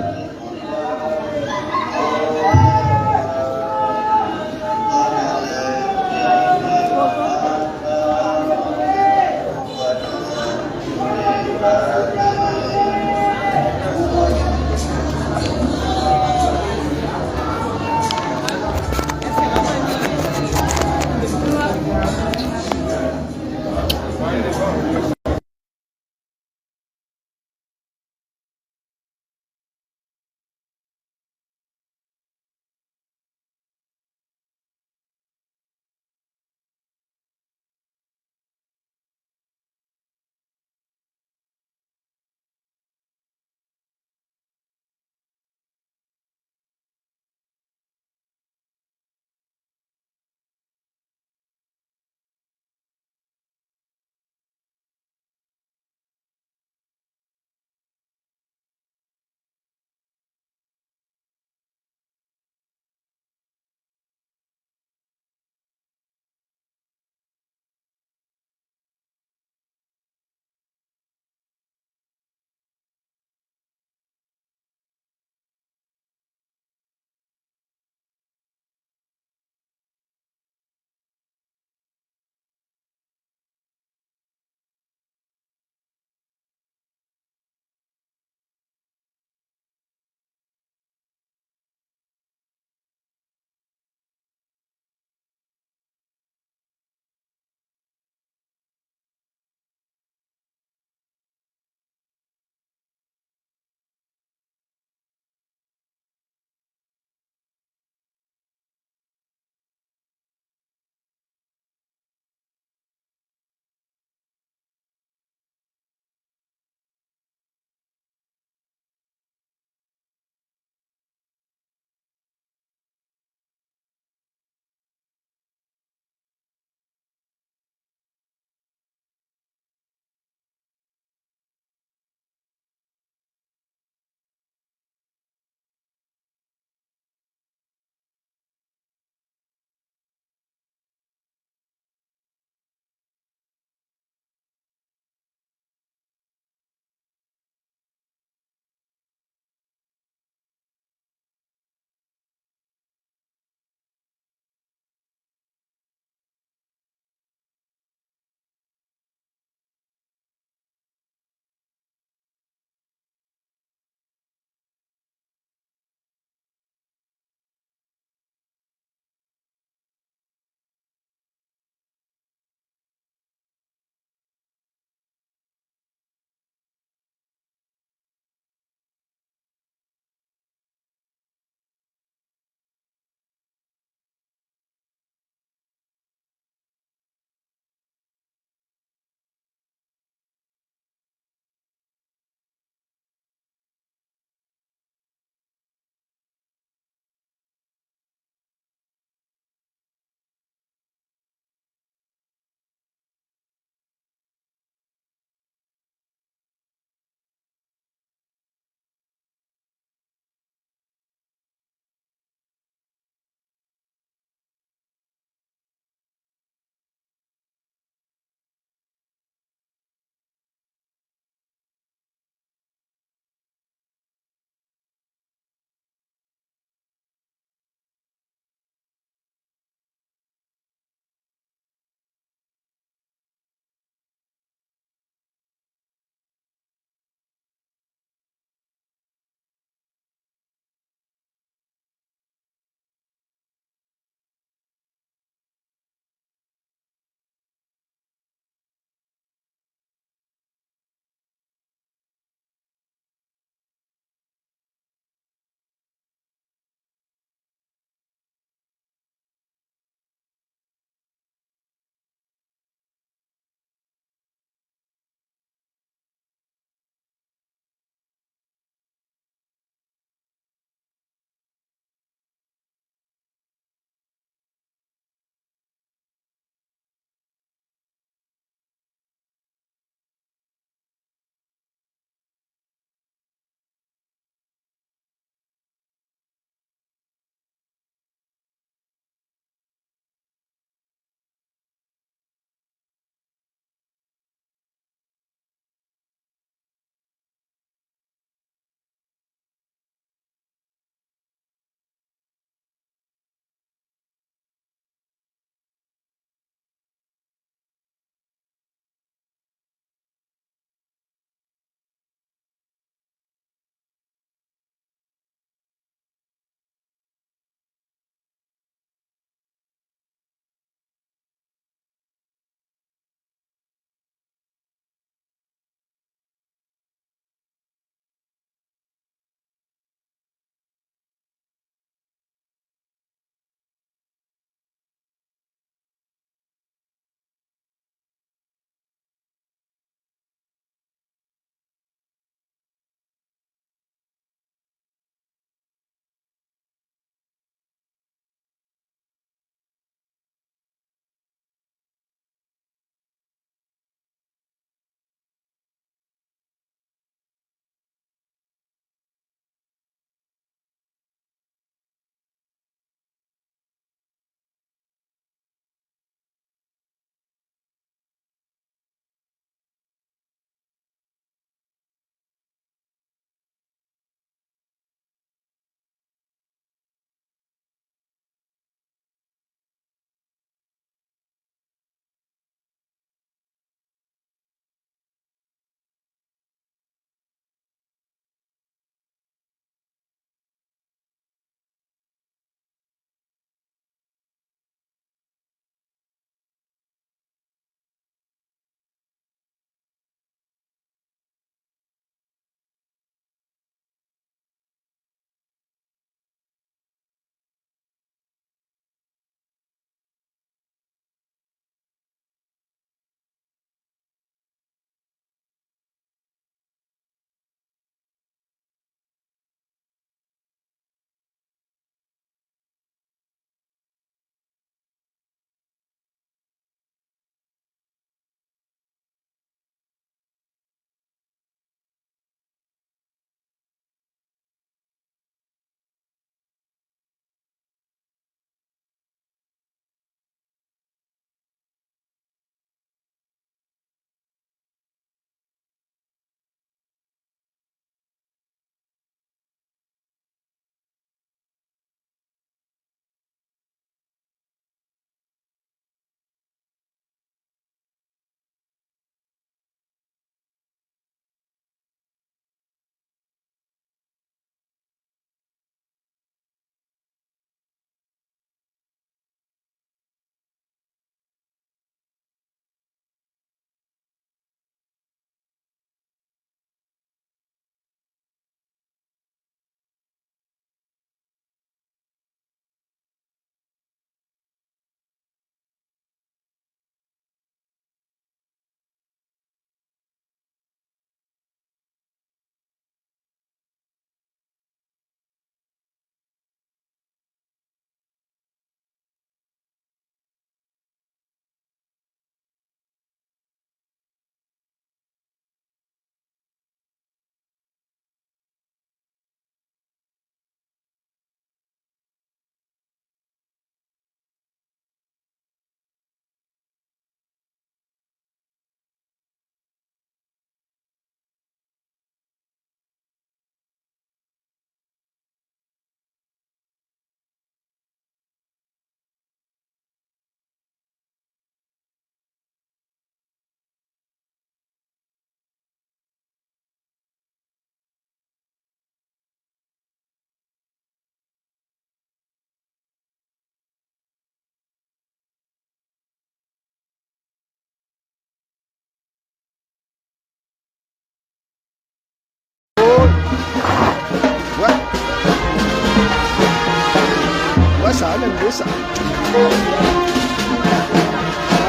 ça, on aime ça.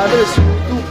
Allez, surtout.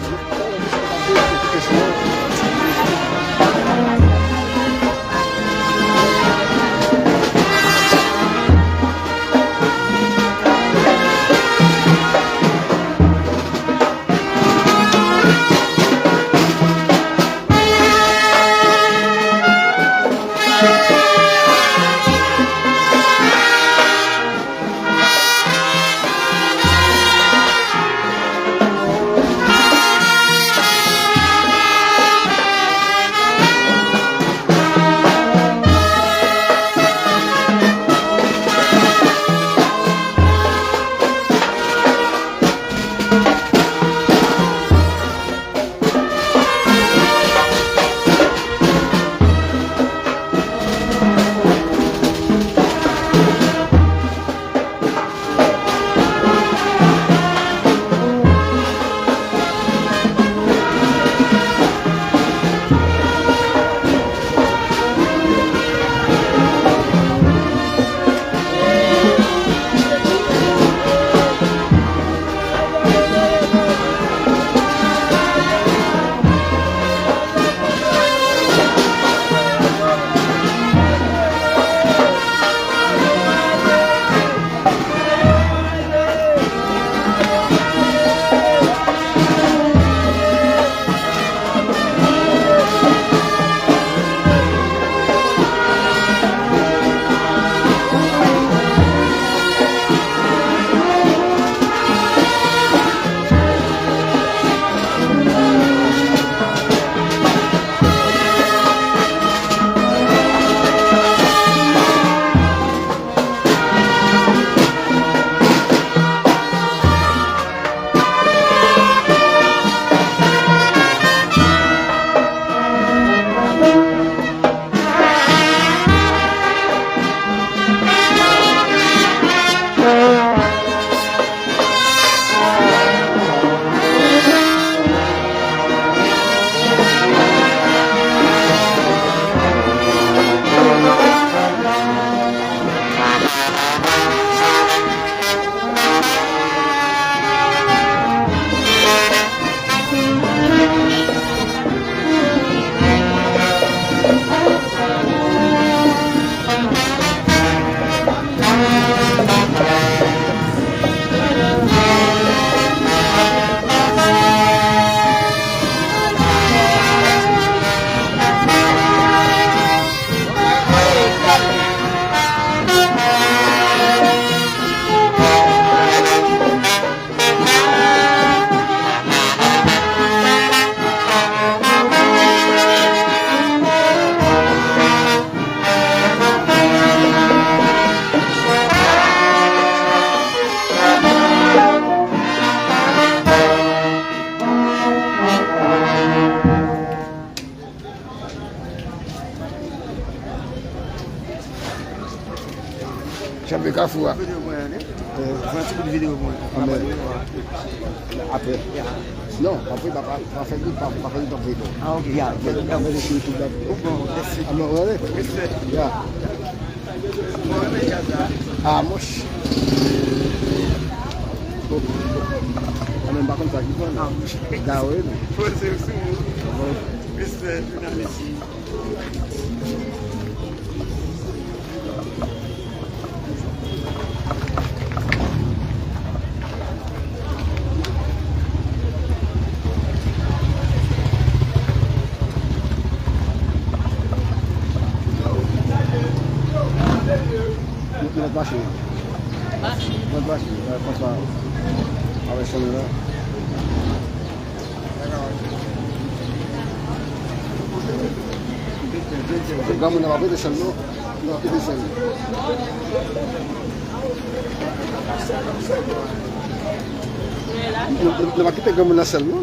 Chambre Carrefour. Après. Non, après, on va faire du temps. Ah, ok, yeah. Ah, moche. Même pas comme ça, ah, oui. Notre marché. Notre marché. François. Avec son là. Gamo na mabete shalno. Na mabete shalno. Na makita gamo na shalno.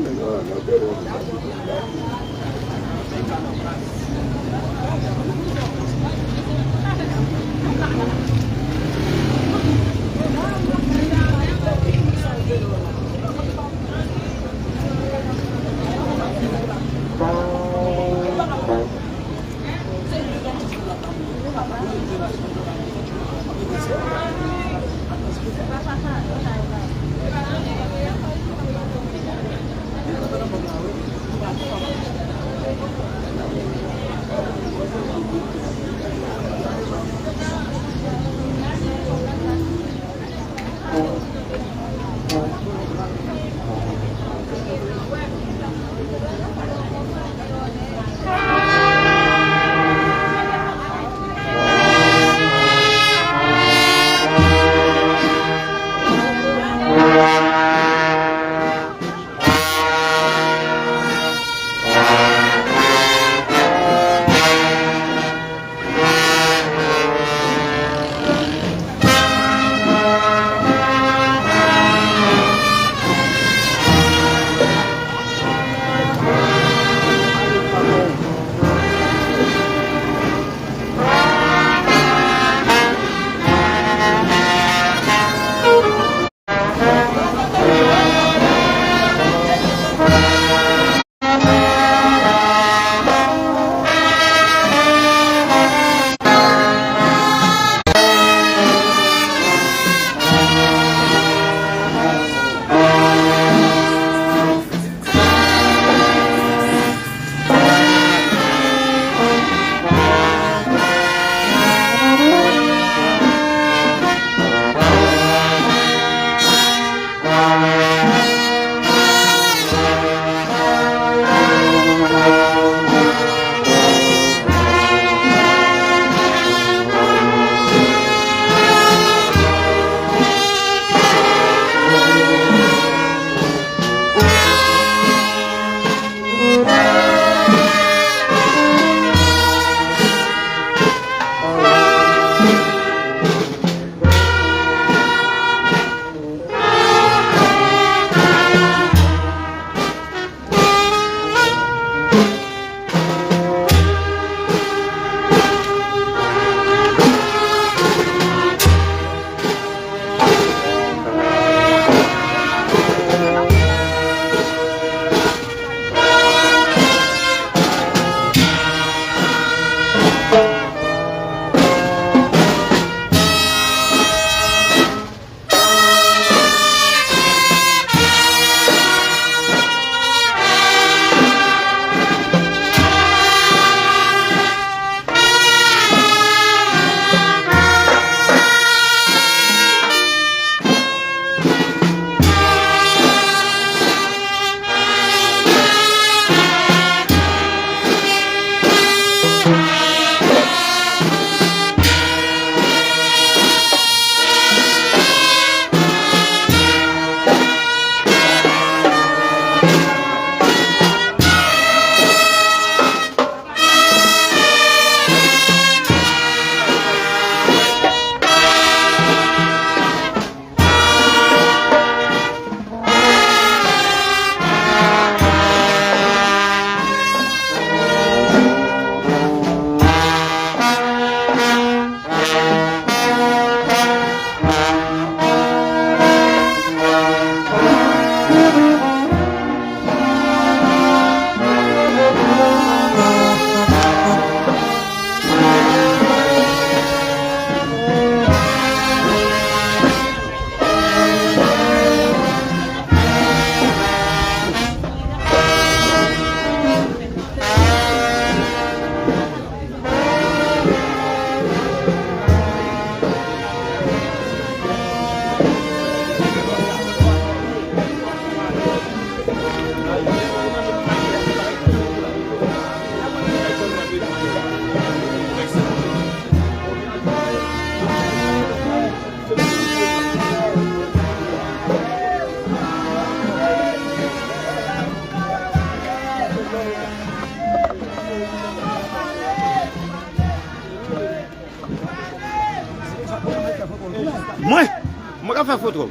Moi, je vais faire photo.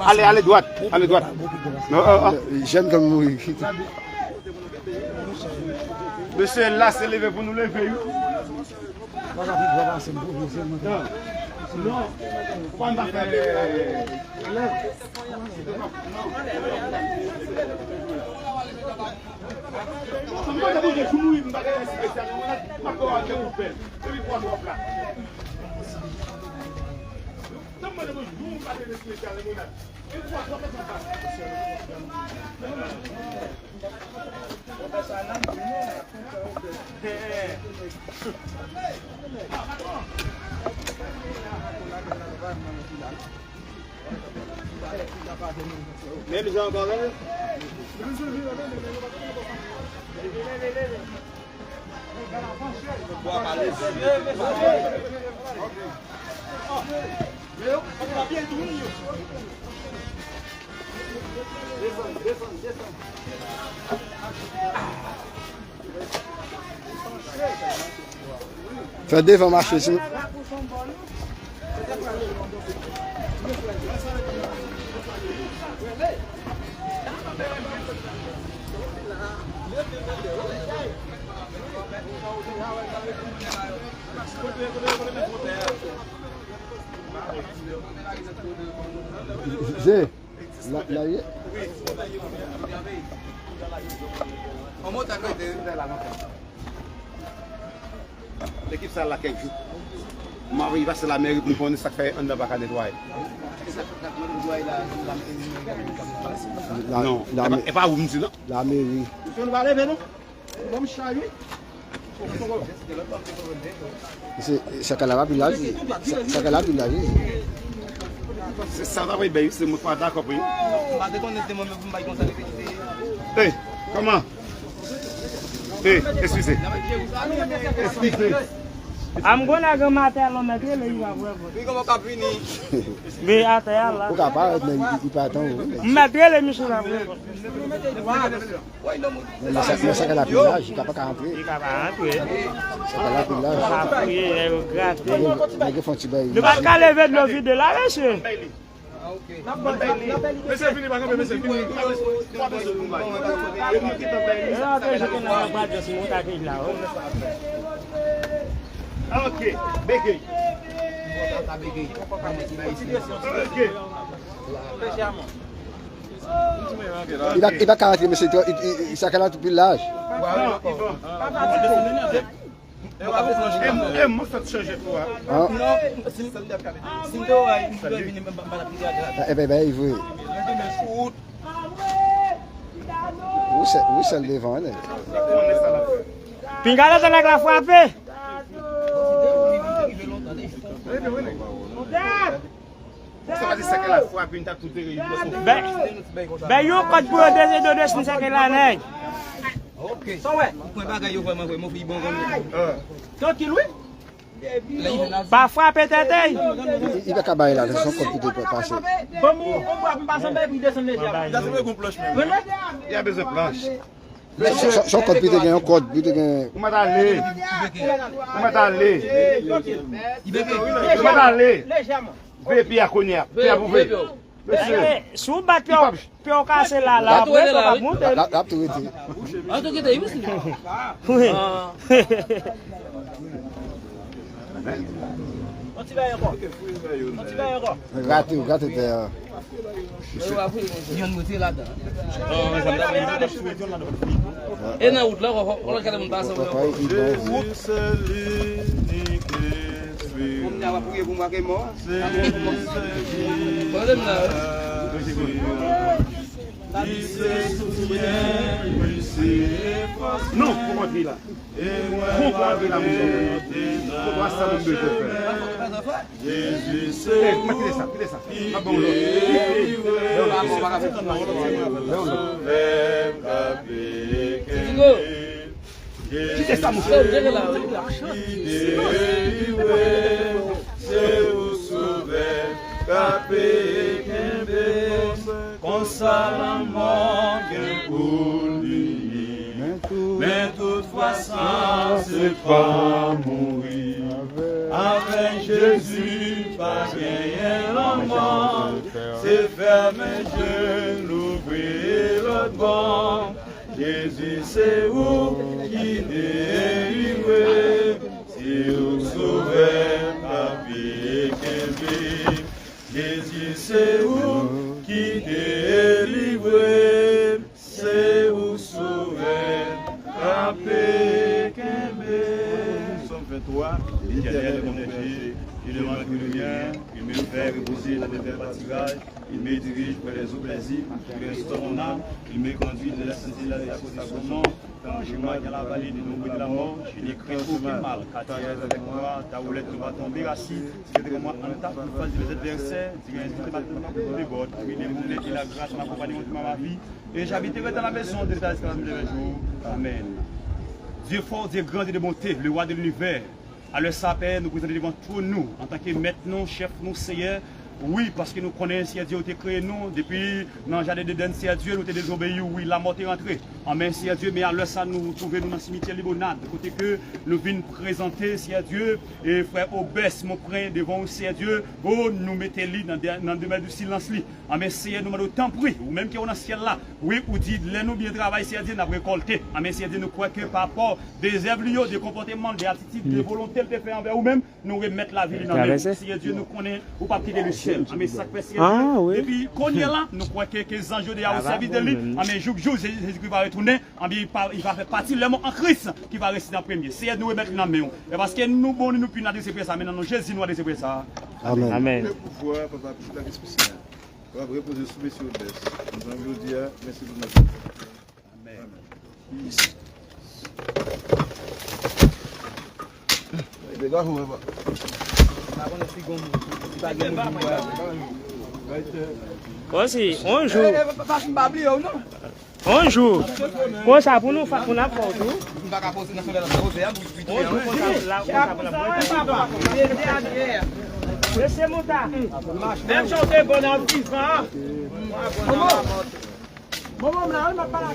Allez, droite. Allez, droite. J'aime comme vous. Monsieur, là, c'est levé pour nous lever. Non, on va faire Même les gens encore là. Fais devant marcher ici. J'ai la On monte à côté de la l'équipe ça là quelques jours. Marie va sur la mairie pour prendre ça fait un pas nettoyer. Non, et pas où monsieur non. La mairie. On va aller non. Comme charrier. C'est qu'à la village. C'est qu'à la village. C'est ça va bien, c'est moi pas d'accord pour. Hey, comment? Hey, excusez. Excusez. I'm gonna go matter on my daily. We go back fini. We are there. Pourquoi pas il pas attendre. Ma daily mission. Mais c'est qu'à la village, il pas rentrer. Il va rentrer. C'est qu'à la village. Il faut tirer. Ne pas qu'à lever de l'eau de la monsieur. Mais c'est fini, mais c'est fini. Ok, bégaye. Il va caractériser, mais c'est qu'à la village. Moi, ça te change toi. Eh bien, il veut. Où c'est le devant? Pingala, c'est la frappée. Ça va dire ça que la fois puis t'as tout Ben yo code pour de c'est ça que la nèg. OK. Ça ouais. Point bagaille vraiment mon fille bon comme. Tranquille oui. Pas frapper tête. Il va cabaye là, son computer peut passer. Bon, on va passer puis descendre les gens. Il a trouvé une planche même. Il y a besoin de planche. Son computer gagne un code, il gagne. Où m'a allé? Où m'a allé? Il veut Où m'a allé? Puis à Konya, puis à Bouvet. Monsieur, sous battre puis on casse là après on va monter. Là tout était. Ah tu qui t'es ici? Oui. On t'y va encore. On t'y va encore. Raté était. Il y a une moitié là-dedans. Et dans route là on regarde mon passe. On va pour vous marquer mort. non, pourquoi tu es là? Pourquoi tu es là, mon Dieu? Pourquoi ça me fait faire? Jésus, c'est. Comment tu es ça? Tu es ça? Ah bon, qui est ça, mon frère? C'est où sauver, capé, qu'on salamande pour lui. Mais toutefois, ça, c'est pas mourir. Avec Jésus, pas gagner l'enfant. C'est fermer je l'ouvrir l'autre banc. Jésus, c'est où qui dérive. Si vous sauvez, papier qui vit. Jésus, c'est où qui délivre. C'est où sauver, papier qui vit. Somme 23, l'Éternel est mon berger. Il me remplit de lumière, il me fait reposer dans des verts pâtirages, il me dirige vers les eaux plaisirs, il restaure mon âme, il me conduit de la santé là à cause de son nom. Quand je marche dans la vallée de l'ombre de la mort, je n'ai craint aucun mal, car tu es avec moi, ta houlette ne va tomber assis, tu es devant moi en table pour faire des adversaires, tu es inscrit maintenant pour les bords, oui, les moulins et la grâce m'accompagnent dans ma vie, et j'habiterai dans la maison de ta esclave de jour. Amen. Dieu fort, Dieu grand et de bonté, le roi de l'univers, à le sapin, nous présentons devant tous nous, en tant que maître, nous, chef, nous, Seigneur. Oui, parce que nous connaissons si Dieu a créé nous, depuis dans le jardin d'Éden, si Dieu nous a désobéi, oui, la mort est rentrée. Amen, si Dieu, mais à l'heure ça, nous trouvons dans le cimetière Libonade, de côté que nous venons présenter, si Dieu, et frère Obès, mon frère, devant si Dieu, oh, nous mettez-les dans le domaine du silence. Amen, si nous demandons tant prix, ou même qui est dans le ciel là, oui, ou dit, nous bien travailler, si Dieu, nous avons récolté. Amen, si Dieu, nous croyons que par rapport des œuvres, des comportements, des attitudes, des volontés de faire envers nous-mêmes, nous remettre la vie dans le monde. Si Dieu nous connaît, ou pas quitter le ciel. Amen, ça fait oui. Et puis, quand il est là, nous croyons que les anges de au service de lui. Amen, jour, Jésus-Christ va retourner. Amen, il va faire partie de l'homme en Christ qui va rester en premier. Si nous remettre dans la main. Et parce que nous, bon, nous puis adresser ça. Maintenant, Jésus nous a adressé ça. Amen. Amen. Le pouvoir, papa, pour la spéciale. On va reposer sous messieurs de nous allons dire merci pour notre Amen. Aussi, un jour. Un jour. Quoi ça pour nous faire pour la photo? Laissez mon tas. Même chanter bon enfant. Maman, on m'a pas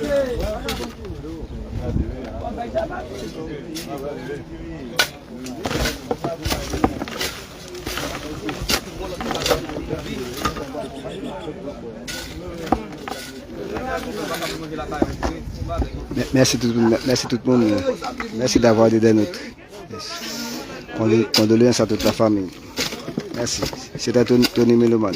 Merci tout le monde. Merci d'avoir aidé nous. Condoléances à toute la famille. Merci. C'était Tony Méloman.